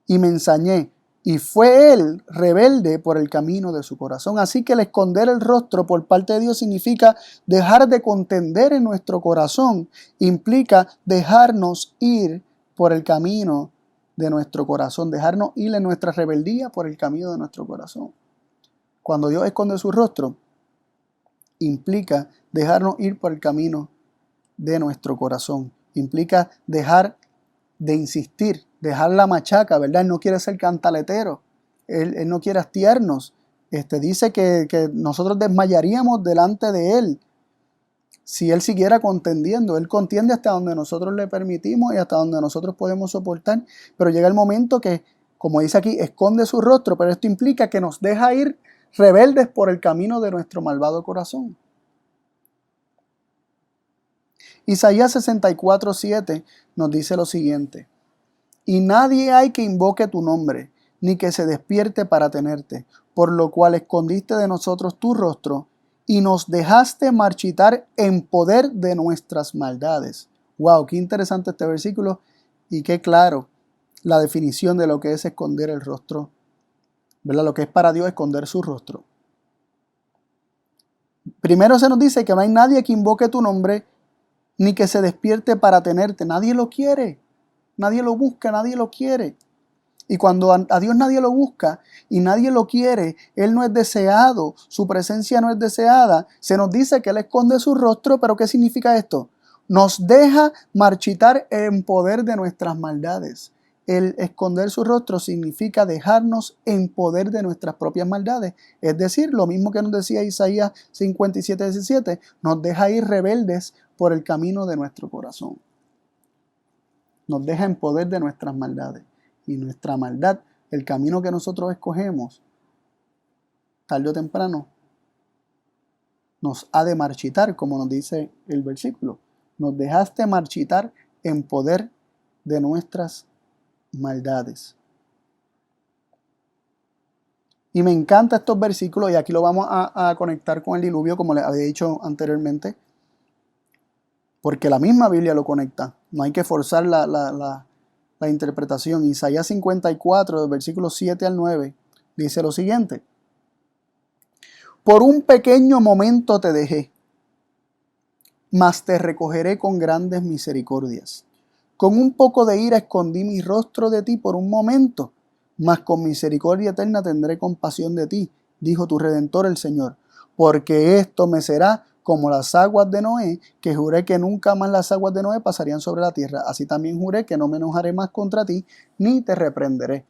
[SPEAKER 1] y me ensañé. Y fue él rebelde por el camino de su corazón. Así que el esconder el rostro por parte de Dios significa dejar de contender en nuestro corazón. Implica dejarnos ir por el camino de nuestro corazón. Dejarnos ir en nuestra rebeldía por el camino de nuestro corazón. Cuando Dios esconde su rostro, implica dejarnos ir por el camino de nuestro corazón. Implica dejar de insistir, dejar la machaca, ¿verdad? Él no quiere ser cantaletero, él no quiere hastiarnos. Dice que nosotros desmayaríamos delante de Él si Él siguiera contendiendo. Él contiende hasta donde nosotros le permitimos y hasta donde nosotros podemos soportar, pero llega el momento que, como dice aquí, esconde su rostro, pero esto implica que nos deja ir rebeldes por el camino de nuestro malvado corazón. Isaías 64, 7 nos dice lo siguiente: y nadie hay que invoque tu nombre, ni que se despierte para tenerte, por lo cual escondiste de nosotros tu rostro y nos dejaste marchitar en poder de nuestras maldades. Wow, qué interesante este versículo y qué claro la definición de lo que es esconder el rostro, ¿verdad? Lo que es para Dios esconder su rostro. Primero se nos dice que no hay nadie que invoque tu nombre ni que se despierte para tenerte. Nadie lo quiere, nadie lo busca, nadie lo quiere. Y cuando a Dios nadie lo busca y nadie lo quiere, Él no es deseado, su presencia no es deseada, se nos dice que Él esconde su rostro, pero ¿qué significa esto? Nos deja marchitar en poder de nuestras maldades. El esconder su rostro significa dejarnos en poder de nuestras propias maldades. Es decir, lo mismo que nos decía Isaías 57:17, nos deja ir rebeldes por el camino de nuestro corazón. Nos deja en poder de nuestras maldades. Y nuestra maldad, el camino que nosotros escogemos, tarde o temprano, nos ha de marchitar, como nos dice el versículo. Nos dejaste marchitar en poder de nuestras maldades. Y me encantan estos versículos, y aquí lo vamos a conectar con el diluvio, como les había dicho anteriormente, porque la misma Biblia lo conecta. No hay que forzar la interpretación. Isaías 54, del versículo 7 al 9, dice lo siguiente: por un pequeño momento te dejé, mas te recogeré con grandes misericordias. Con un poco de ira escondí mi rostro de ti por un momento, mas con misericordia eterna tendré compasión de ti, dijo tu Redentor el Señor. Porque esto me será como las aguas de Noé, que juré que nunca más las aguas de Noé pasarían sobre la tierra. Así también juré que no me enojaré más contra ti, ni te reprenderé.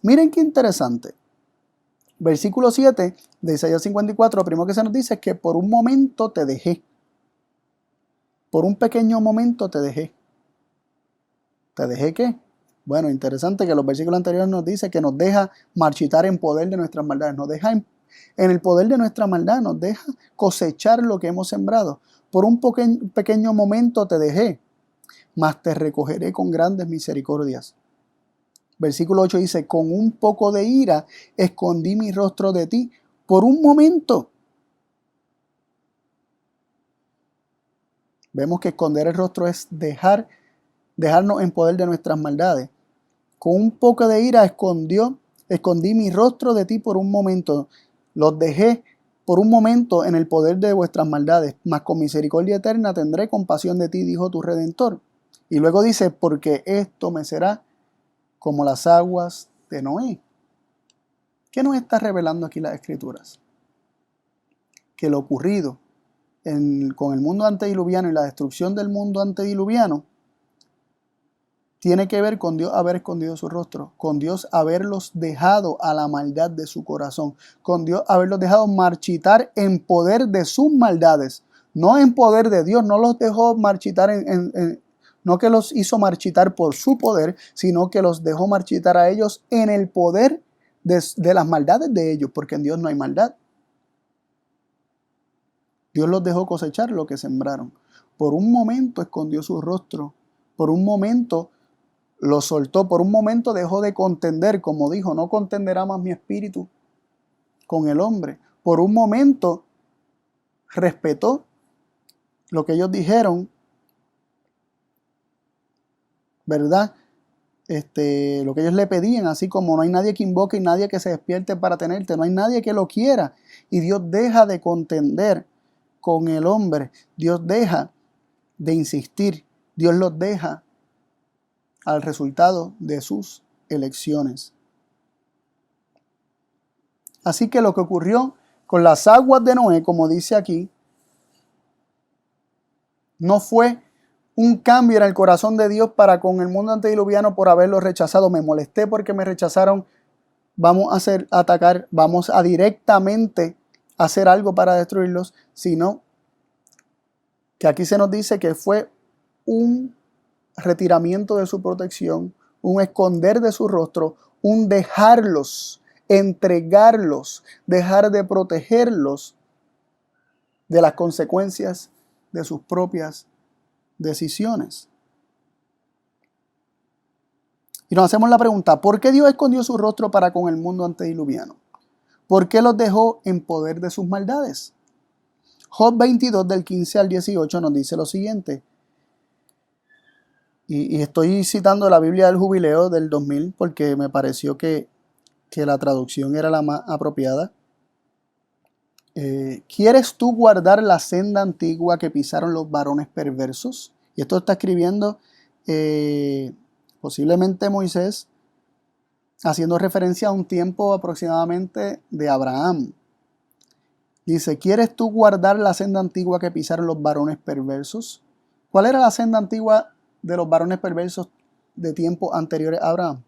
[SPEAKER 1] Miren qué interesante. Versículo 7 de Isaías 54, lo primero que se nos dice es que por un momento te dejé. Por un pequeño momento te dejé. ¿Te dejé qué? Bueno, interesante que los versículos anteriores nos dice que nos deja marchitar en poder de nuestras maldades. Nos deja en el poder de nuestra maldad, nos deja cosechar lo que hemos sembrado. Por un pequeño momento te dejé, mas te recogeré con grandes misericordias. Versículo 8 dice, con un poco de ira escondí mi rostro de ti por un momento. Vemos que esconder el rostro es dejarnos en poder de nuestras maldades. Con un poco de ira escondí mi rostro de ti por un momento. Los dejé por un momento en el poder de vuestras maldades, mas con misericordia eterna tendré compasión de ti, dijo tu Redentor. Y luego dice, porque esto me será como las aguas de Noé. ¿Qué nos está revelando aquí las Escrituras? Que lo ocurrido con el mundo antediluviano y la destrucción del mundo antediluviano tiene que ver con Dios haber escondido su rostro, con Dios haberlos dejado a la maldad de su corazón, con Dios haberlos dejado marchitar en poder de sus maldades, no en poder de Dios. No los dejó marchitar no que los hizo marchitar por su poder, sino que los dejó marchitar a ellos en el poder de las maldades de ellos, porque en Dios no hay maldad. Dios los dejó cosechar lo que sembraron. Por un momento escondió su rostro, por un momento lo soltó, por un momento dejó de contender, como dijo, no contenderá más mi espíritu con el hombre. Por un momento respetó lo que ellos dijeron, ¿verdad? Lo que ellos le pedían, así como no hay nadie que invoque y nadie que se despierte para tenerte, no hay nadie que lo quiera. Y Dios deja de contender con el hombre, Dios deja de insistir, Dios los deja al resultado de sus elecciones. Así que lo que ocurrió con las aguas de Noé, como dice aquí, no fue un cambio en el corazón de Dios para con el mundo antediluviano por haberlo rechazado. Me molesté porque me rechazaron, vamos a atacar, vamos a directamente hacer algo para destruirlos, sino que aquí se nos dice que fue un retiramiento de su protección, un esconder de su rostro, un dejarlos, entregarlos, dejar de protegerlos de las consecuencias de sus propias decisiones. Y nos hacemos la pregunta, ¿por qué Dios escondió su rostro para con el mundo antediluviano? ¿Por qué los dejó en poder de sus maldades? Job 22 del 15 al 18 nos dice lo siguiente. Y estoy citando la Biblia del Jubileo del 2000 porque me pareció que la traducción era la más apropiada. ¿Quieres tú guardar la senda antigua que pisaron los varones perversos? Y esto está escribiendo posiblemente Moisés, haciendo referencia a un tiempo aproximadamente de Abraham. Dice, ¿quieres tú guardar la senda antigua que pisaron los varones perversos? ¿Cuál era la senda antigua de los varones perversos de tiempos anteriores a Abraham?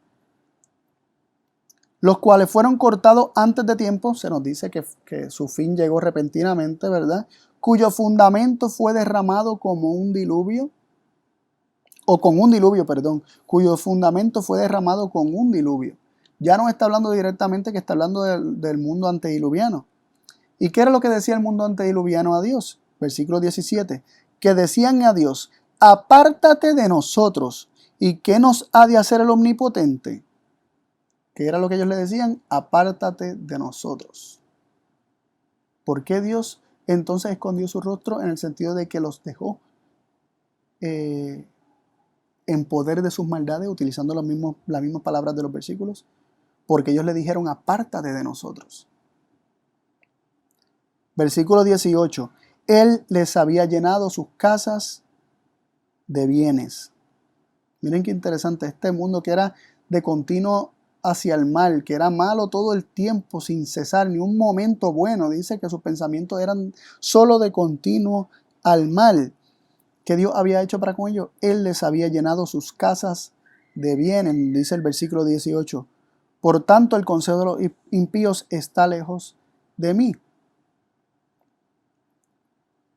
[SPEAKER 1] Los cuales fueron cortados antes de tiempo, se nos dice que su fin llegó repentinamente, ¿verdad? Cuyo fundamento fue derramado como un diluvio, o con un diluvio, perdón, cuyo fundamento fue derramado con un diluvio. Ya no está hablando directamente, que está hablando del mundo antediluviano. ¿Y qué era lo que decía el mundo antediluviano a Dios? Versículo 17, que decían a Dios, apártate de nosotros, ¿y qué nos ha de hacer el omnipotente? ¿Qué era lo que ellos le decían? Apártate de nosotros. ¿Por qué Dios entonces escondió su rostro? En el sentido de que los dejó en poder de sus maldades, utilizando las mismas palabras de los versículos, porque ellos le dijeron, apártate de nosotros. Versículo 18, Él les había llenado sus casas de bienes. Miren qué interesante, este mundo que era de continuo hacia el mal, que era malo todo el tiempo, sin cesar, ni un momento bueno. Dice que sus pensamientos eran solo de continuo al mal. ¿Qué Dios había hecho para con ellos? Él les había llenado sus casas de bienes, dice el versículo 18. Por tanto, el consejo de los impíos está lejos de mí.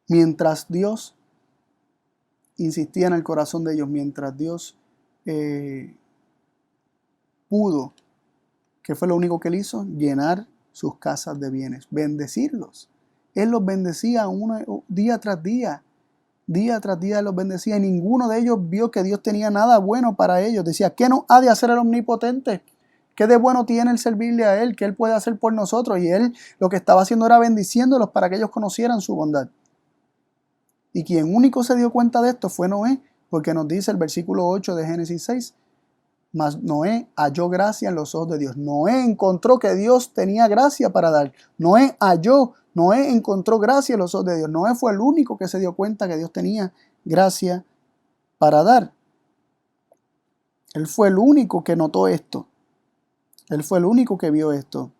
[SPEAKER 1] Mientras Dios insistía en el corazón de ellos, mientras Dios pudo, ¿qué fue lo único que él hizo? Llenar sus casas de bienes, bendecirlos. Él los bendecía día tras día los bendecía, y ninguno de ellos vio que Dios tenía nada bueno para ellos. Decía, ¿qué nos ha de hacer el omnipotente? ¿Qué de bueno tiene el servirle a Él? ¿Qué Él puede hacer por nosotros? Y Él lo que estaba haciendo era bendiciéndolos para que ellos conocieran su bondad. Y quien único se dio cuenta de esto fue Noé, porque nos dice el versículo 8 de Génesis 6, mas Noé halló gracia en los ojos de Dios. Noé encontró que Dios tenía gracia para dar. Noé encontró gracia en los ojos de Dios. Noé fue el único que se dio cuenta que Dios tenía gracia para dar. Él fue el único que notó esto. Él fue el único que vio esto.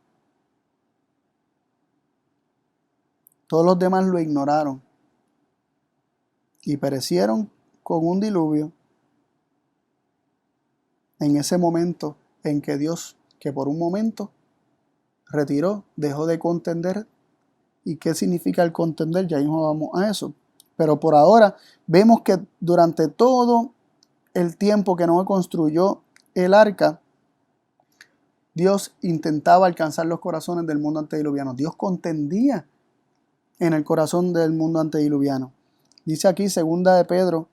[SPEAKER 1] Todos los demás lo ignoraron y perecieron con un diluvio en ese momento en que Dios, que por un momento retiró, dejó de contender. ¿Y qué significa el contender? Ya mismo vamos a eso. Pero por ahora vemos que durante todo el tiempo que Noé construyó el arca, Dios intentaba alcanzar los corazones del mundo antediluviano. Dios contendía en el corazón del mundo antediluviano. Dice aquí, segunda de Pedro,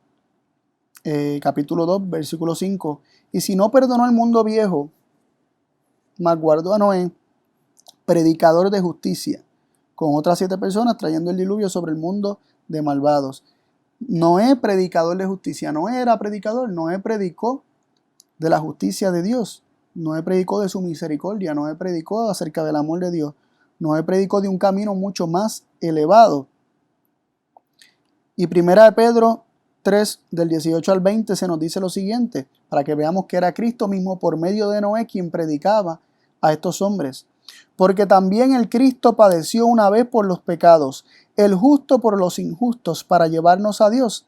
[SPEAKER 1] capítulo 2, versículo 5. Y si no perdonó al mundo viejo, mas guardó a Noé, predicador de justicia, con otras 7 personas, trayendo el diluvio sobre el mundo de malvados. Noé, predicador de justicia. Noé era predicador. Noé predicó de la justicia de Dios. Noé predicó de su misericordia. Noé predicó acerca del amor de Dios. Noé predicó de un camino mucho más elevado. Y primera de Pedro 3, del 18 al 20, se nos dice lo siguiente, para que veamos que era Cristo mismo por medio de Noé quien predicaba a estos hombres. Porque también el Cristo padeció una vez por los pecados, el justo por los injustos, para llevarnos a Dios,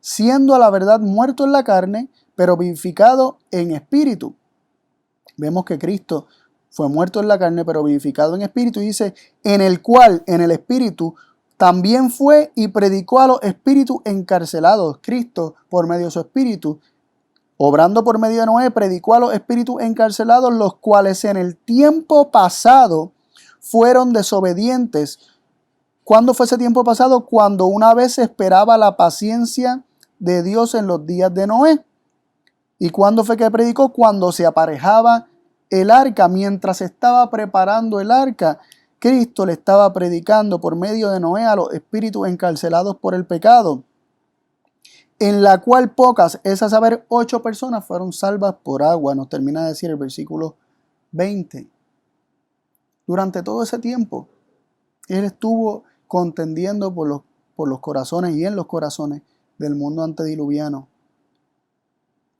[SPEAKER 1] siendo a la verdad muerto en la carne, pero vivificado en espíritu. Vemos que Cristo fue muerto en la carne, pero vivificado en espíritu, y dice, en el cual, en el espíritu, también fue y predicó a los espíritus encarcelados. Cristo, por medio de su espíritu, obrando por medio de Noé, predicó a los espíritus encarcelados, los cuales en el tiempo pasado fueron desobedientes. ¿Cuándo fue ese tiempo pasado? Cuando una vez se esperaba la paciencia de Dios en los días de Noé. ¿Y cuándo fue que predicó? Cuando se aparejaba el arca, mientras estaba preparando el arca. Cristo le estaba predicando por medio de Noé a los espíritus encarcelados por el pecado, en la cual pocas, es a saber, 8 personas fueron salvas por agua. Nos termina de decir el versículo 20. Durante todo ese tiempo, Él estuvo contendiendo por los corazones y en los corazones del mundo antediluviano.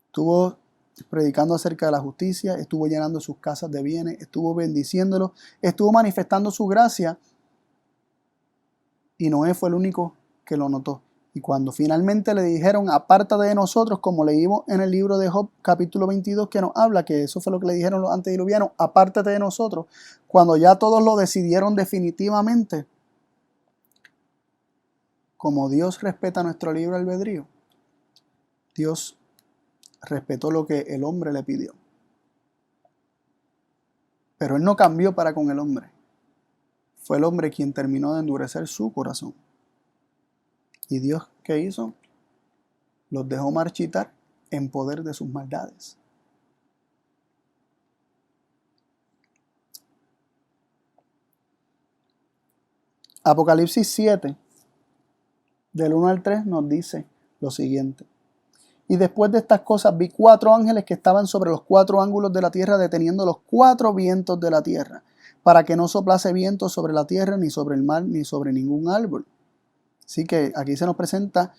[SPEAKER 1] Estuvo predicando acerca de la justicia, estuvo llenando sus casas de bienes, estuvo bendiciéndolos, estuvo manifestando su gracia, y Noé fue el único que lo notó. Y cuando finalmente le dijeron, apártate de nosotros, como leímos en el libro de Job, capítulo 22, que nos habla que eso fue lo que le dijeron los antediluvianos, apártate de nosotros, cuando ya todos lo decidieron definitivamente, como Dios respeta nuestro libre albedrío, Dios respetó lo que el hombre le pidió. Pero Él no cambió para con el hombre. Fue el hombre quien terminó de endurecer su corazón. ¿Y Dios qué hizo? Los dejó marchitar en poder de sus maldades. Apocalipsis 7, del 1 al 3, nos dice lo siguiente. Y después de estas cosas vi 4 ángeles que estaban sobre los 4 ángulos de la tierra, deteniendo los 4 vientos de la tierra, para que no soplase viento sobre la tierra, ni sobre el mar, ni sobre ningún árbol. Así que aquí se nos presenta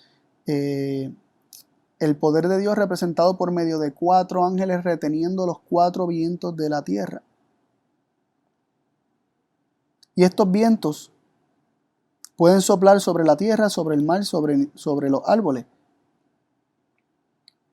[SPEAKER 1] el poder de Dios representado por medio de 4 ángeles reteniendo los 4 vientos de la tierra. Y estos vientos pueden soplar sobre la tierra, sobre el mar, sobre los árboles.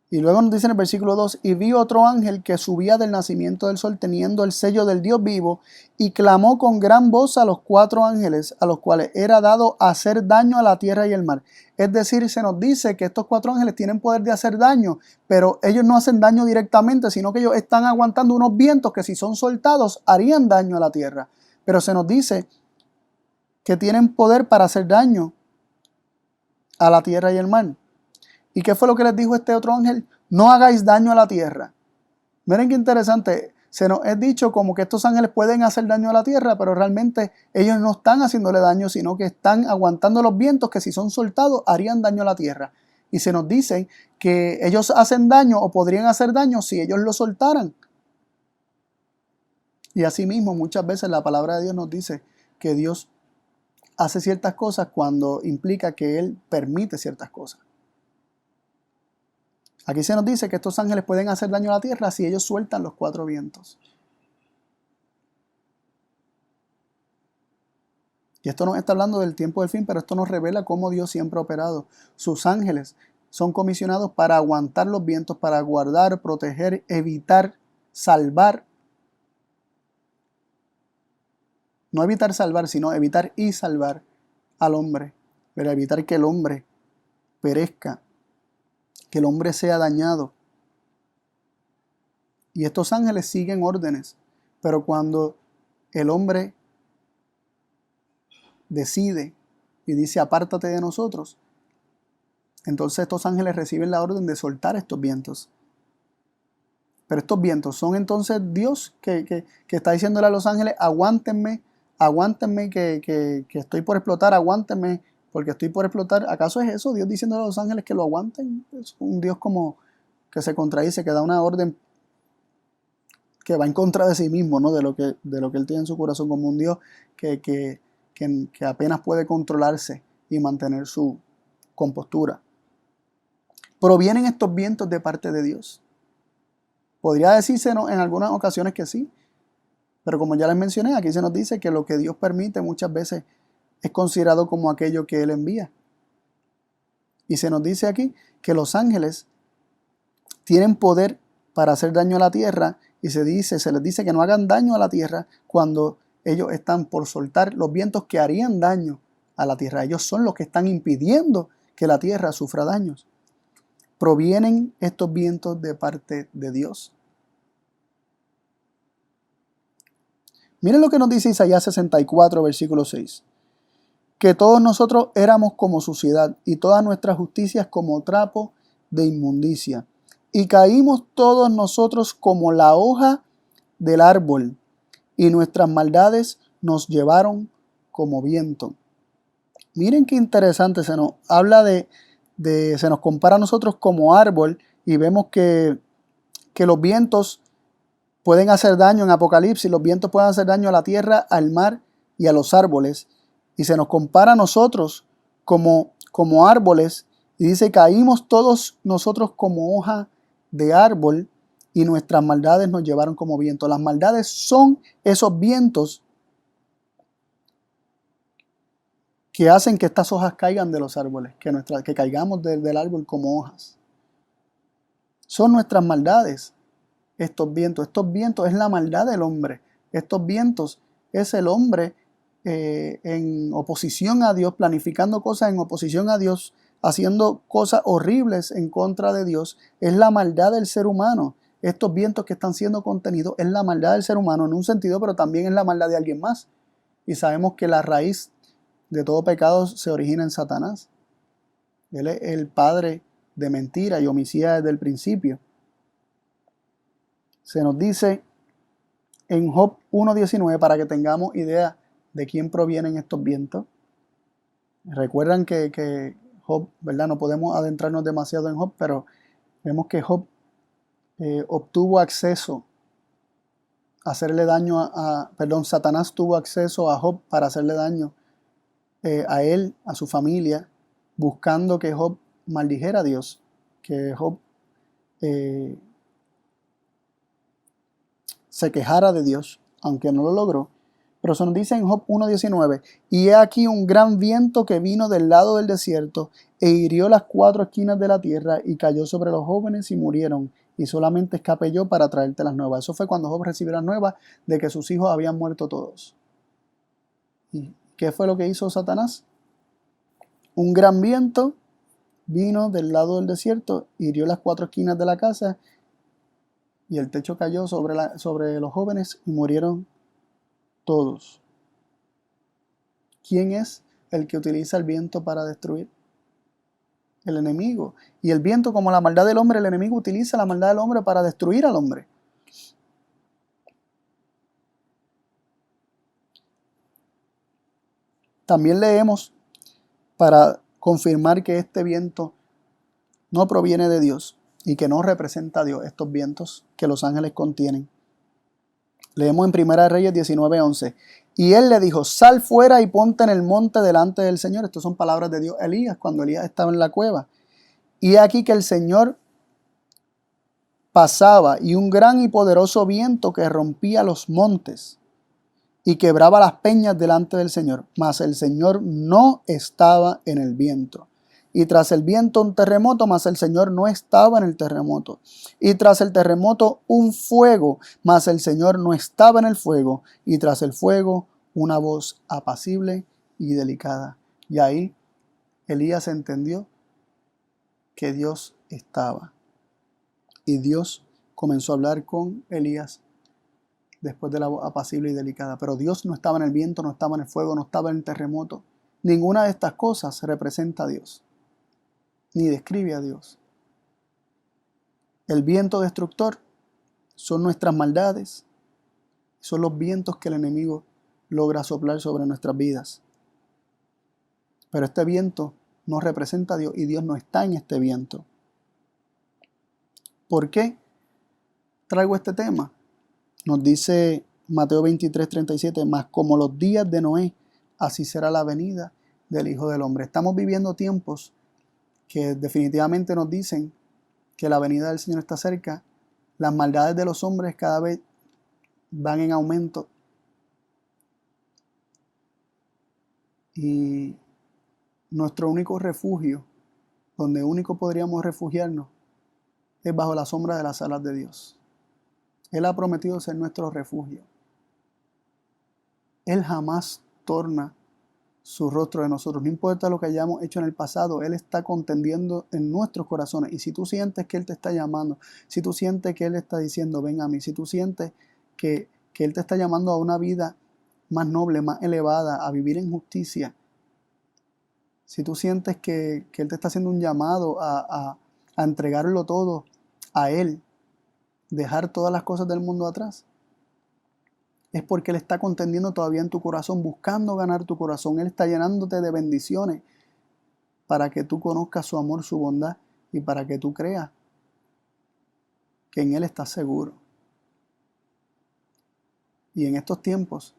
[SPEAKER 1] Y luego nos dice en el versículo 2, y vi otro ángel que subía del nacimiento del sol teniendo el sello del Dios vivo, y clamó con gran voz a los 4 ángeles, a los cuales era dado hacer daño a la tierra y el mar. Es decir, se nos dice que estos 4 ángeles tienen poder de hacer daño, pero ellos no hacen daño directamente, sino que ellos están aguantando unos vientos que si son soltados harían daño a la tierra. Pero se nos dice que tienen poder para hacer daño a la tierra y el mar. ¿Y qué fue lo que les dijo este otro ángel? No hagáis daño a la tierra. Miren qué interesante. Se nos es dicho como que estos ángeles pueden hacer daño a la tierra, pero realmente ellos no están haciéndole daño, sino que están aguantando los vientos que si son soltados harían daño a la tierra. Y se nos dice que ellos hacen daño o podrían hacer daño si ellos lo soltaran. Y asimismo muchas veces la palabra de Dios nos dice que Dios hace ciertas cosas cuando implica que Él permite ciertas cosas. Aquí se nos dice que estos ángeles pueden hacer daño a la tierra si ellos sueltan los 4 vientos. Y esto nos está hablando del tiempo del fin, pero esto nos revela cómo Dios siempre ha operado. Sus ángeles son comisionados para aguantar los vientos, para guardar, proteger, evitar, salvar. No evitar salvar, sino evitar y salvar al hombre. Para evitar que el hombre perezca, que el hombre sea dañado. Y estos ángeles siguen órdenes, pero cuando el hombre decide y dice apártate de nosotros, entonces estos ángeles reciben la orden de soltar estos vientos. Pero estos vientos son entonces Dios que está diciéndole a los ángeles, aguántenme que estoy por explotar, aguántenme porque estoy por explotar. ¿Acaso es eso? Dios diciéndole a los ángeles que lo aguanten. Es un Dios como que se contradice, que da una orden que va en contra de sí mismo, ¿no? de lo que Él tiene en su corazón, como un Dios que apenas puede controlarse y mantener su compostura. ¿Provienen estos vientos de parte de Dios? Podría decirse en algunas ocasiones que sí, pero como ya les mencioné, aquí se nos dice que lo que Dios permite muchas veces es considerado como aquello que Él envía. Y se nos dice aquí que los ángeles tienen poder para hacer daño a la tierra, y se les dice que no hagan daño a la tierra cuando ellos están por soltar los vientos que harían daño a la tierra. Ellos son los que están impidiendo que la tierra sufra daños. ¿Provienen estos vientos de parte de Dios? Miren lo que nos dice Isaías 64, versículo 6. Que todos nosotros éramos como suciedad, y todas nuestras justicias como trapo de inmundicia. Y caímos todos nosotros como la hoja del árbol, y nuestras maldades nos llevaron como viento. Miren qué interesante, se nos habla se nos compara a nosotros como árbol y vemos que los vientos pueden hacer daño en Apocalipsis, los vientos pueden hacer daño a la tierra, al mar y a los árboles. Y se nos compara a nosotros como árboles y dice, caímos todos nosotros como hoja de árbol y nuestras maldades nos llevaron como viento. Las maldades son esos vientos que hacen que estas hojas caigan de los árboles, que caigamos del árbol como hojas. Son nuestras maldades estos vientos. Estos vientos es la maldad del hombre. Estos vientos es el hombre en oposición a Dios, planificando cosas en oposición a Dios, haciendo cosas horribles en contra de Dios. Es la maldad del ser humano. Estos vientos que están siendo contenidos es la maldad del ser humano en un sentido, pero también es la maldad de alguien más. Y sabemos que la raíz de todo pecado se origina en Satanás. Él es el padre de mentira y homicida desde el principio. Se nos dice en Job 1:19 para que tengamos idea de quién provienen estos vientos. Recuerdan que Job, ¿verdad? No podemos adentrarnos demasiado en Job, pero vemos que Job obtuvo acceso a hacerle daño Satanás tuvo acceso a Job para hacerle daño a él, a su familia, buscando que Job maldijera a Dios, que Job se quejara de Dios, aunque no lo logró. Pero se nos dice en Job 1:19, y he aquí un gran viento que vino del lado del desierto e hirió las 4 esquinas de la tierra y cayó sobre los jóvenes y murieron, y solamente escapé yo para traerte las nuevas. Eso fue cuando Job recibió las nuevas de que sus hijos habían muerto todos. ¿Y qué fue lo que hizo Satanás? Un gran viento vino del lado del desierto, hirió las 4 esquinas de la casa y el techo cayó sobre los jóvenes y murieron todos. ¿Quién es el que utiliza el viento para destruir? El enemigo. Y el viento, como la maldad del hombre, el enemigo utiliza la maldad del hombre para destruir al hombre. También leemos para confirmar que este viento no proviene de Dios y que no representa a Dios, estos vientos que los ángeles contienen. Leemos en Primera de Reyes 19:11. Y él le dijo, sal fuera y ponte en el monte delante del Señor. Estas son palabras de Dios a Elías, cuando Elías estaba en la cueva. Y aquí que el Señor pasaba y un gran y poderoso viento que rompía los montes y quebraba las peñas delante del Señor. Mas el Señor no estaba en el viento. Y tras el viento un terremoto, mas el Señor no estaba en el terremoto. Y tras el terremoto un fuego, mas el Señor no estaba en el fuego. Y tras el fuego una voz apacible y delicada. Y ahí Elías entendió que Dios estaba. Y Dios comenzó a hablar con Elías después de la voz apacible y delicada. Pero Dios no estaba en el viento, no estaba en el fuego, no estaba en el terremoto. Ninguna de estas cosas representa a Dios, ni describe a Dios. El viento destructor son nuestras maldades, son los vientos que el enemigo logra soplar sobre nuestras vidas. Pero este viento no representa a Dios y Dios no está en este viento. ¿Por qué traigo este tema? Nos dice Mateo 23:37, mas como los días de Noé, así será la venida del Hijo del Hombre. Estamos viviendo tiempos que definitivamente nos dicen que la venida del Señor está cerca. Las maldades de los hombres cada vez van en aumento. Y nuestro único refugio, donde único podríamos refugiarnos, es bajo la sombra de las alas de Dios. Él ha prometido ser nuestro refugio. Él jamás torna su rostro de nosotros. No importa lo que hayamos hecho en el pasado, Él está contendiendo en nuestros corazones. Y si tú sientes que Él te está llamando, si tú sientes que Él está diciendo, ven a mí, si tú sientes que Él te está llamando a una vida más noble, más elevada, a vivir en justicia, si tú sientes que Él te está haciendo un llamado a entregarlo todo a Él, dejar todas las cosas del mundo atrás, es porque Él está contendiendo todavía en tu corazón, buscando ganar tu corazón. Él está llenándote de bendiciones para que tú conozcas su amor, su bondad y para que tú creas que en Él estás seguro. Y en estos tiempos,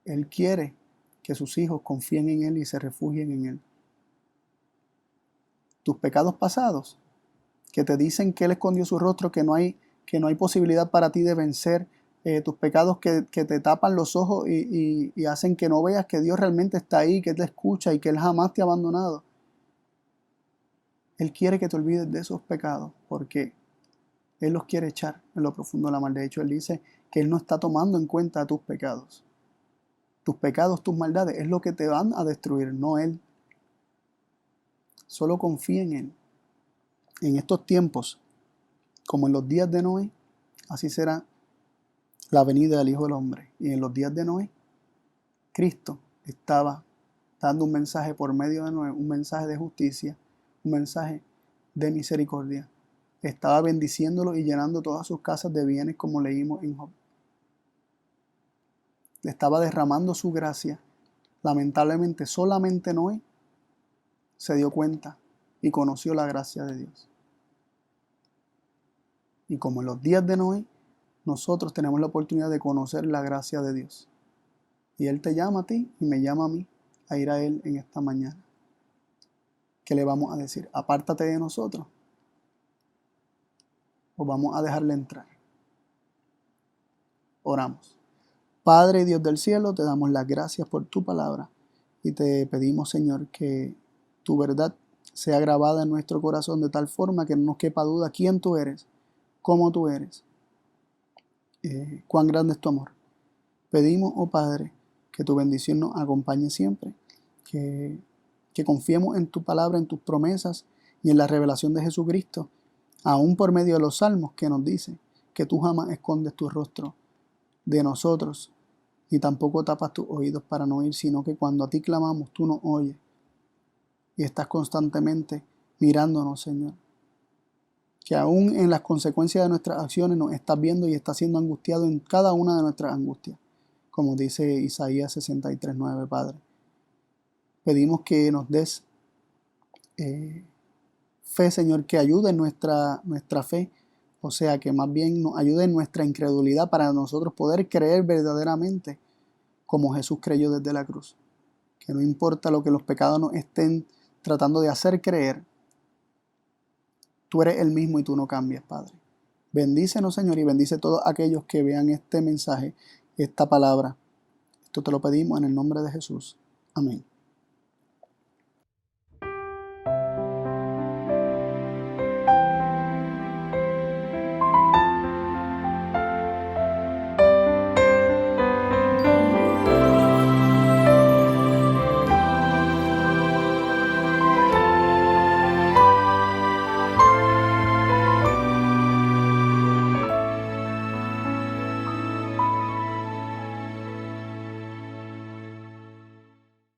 [SPEAKER 1] Él quiere que sus hijos confíen en Él y se refugien en Él. Tus pecados pasados, que te dicen que Él escondió su rostro, que no hay posibilidad para ti de vencer, tus pecados que te tapan los ojos y hacen que no veas que Dios realmente está ahí, que Él te escucha y que Él jamás te ha abandonado. Él quiere que te olvides de esos pecados porque Él los quiere echar en lo profundo de la mar. De hecho, Él dice que Él no está tomando en cuenta tus pecados. Tus pecados, tus maldades, es lo que te van a destruir, no Él. Solo confía en Él. En estos tiempos, como en los días de Noé, así será la venida del Hijo del Hombre. Y en los días de Noé, Cristo estaba dando un mensaje por medio de Noé, un mensaje de justicia, un mensaje de misericordia. Estaba bendiciéndolo y llenando todas sus casas de bienes, como leímos en Job. Le estaba derramando su gracia. Lamentablemente, solamente Noé se dio cuenta y conoció la gracia de Dios. Y como en los días de Noé, nosotros tenemos la oportunidad de conocer la gracia de Dios. Y Él te llama a ti y me llama a mí a ir a Él en esta mañana. ¿Qué le vamos a decir? Apártate de nosotros. ¿O vamos a dejarle entrar? Oramos. Padre Dios del cielo, te damos las gracias por tu palabra y te pedimos, Señor, que tu verdad sea grabada en nuestro corazón de tal forma que no nos quepa duda quién tú eres, cómo tú eres, cuán grande es tu amor. Pedimos, oh Padre, que tu bendición nos acompañe siempre, que confiemos en tu palabra, en tus promesas y en la revelación de Jesucristo, aún por medio de los salmos que nos dice que tú jamás escondes tu rostro de nosotros, ni tampoco tapas tus oídos para no oír, sino que cuando a ti clamamos, tú nos oyes y estás constantemente mirándonos, Señor. Que aún en las consecuencias de nuestras acciones nos estás viendo y estás siendo angustiado en cada una de nuestras angustias, como dice Isaías 63:9, Padre. Pedimos que nos des fe, Señor, que ayude en nuestra fe, o sea, que más bien nos ayude en nuestra incredulidad para nosotros poder creer verdaderamente como Jesús creyó desde la cruz. Que no importa lo que los pecados nos estén tratando de hacer creer, tú eres el mismo y tú no cambias, Padre. Bendícenos, Señor, y bendice a todos aquellos que vean este mensaje, esta palabra. Esto te lo pedimos en el nombre de Jesús. Amén.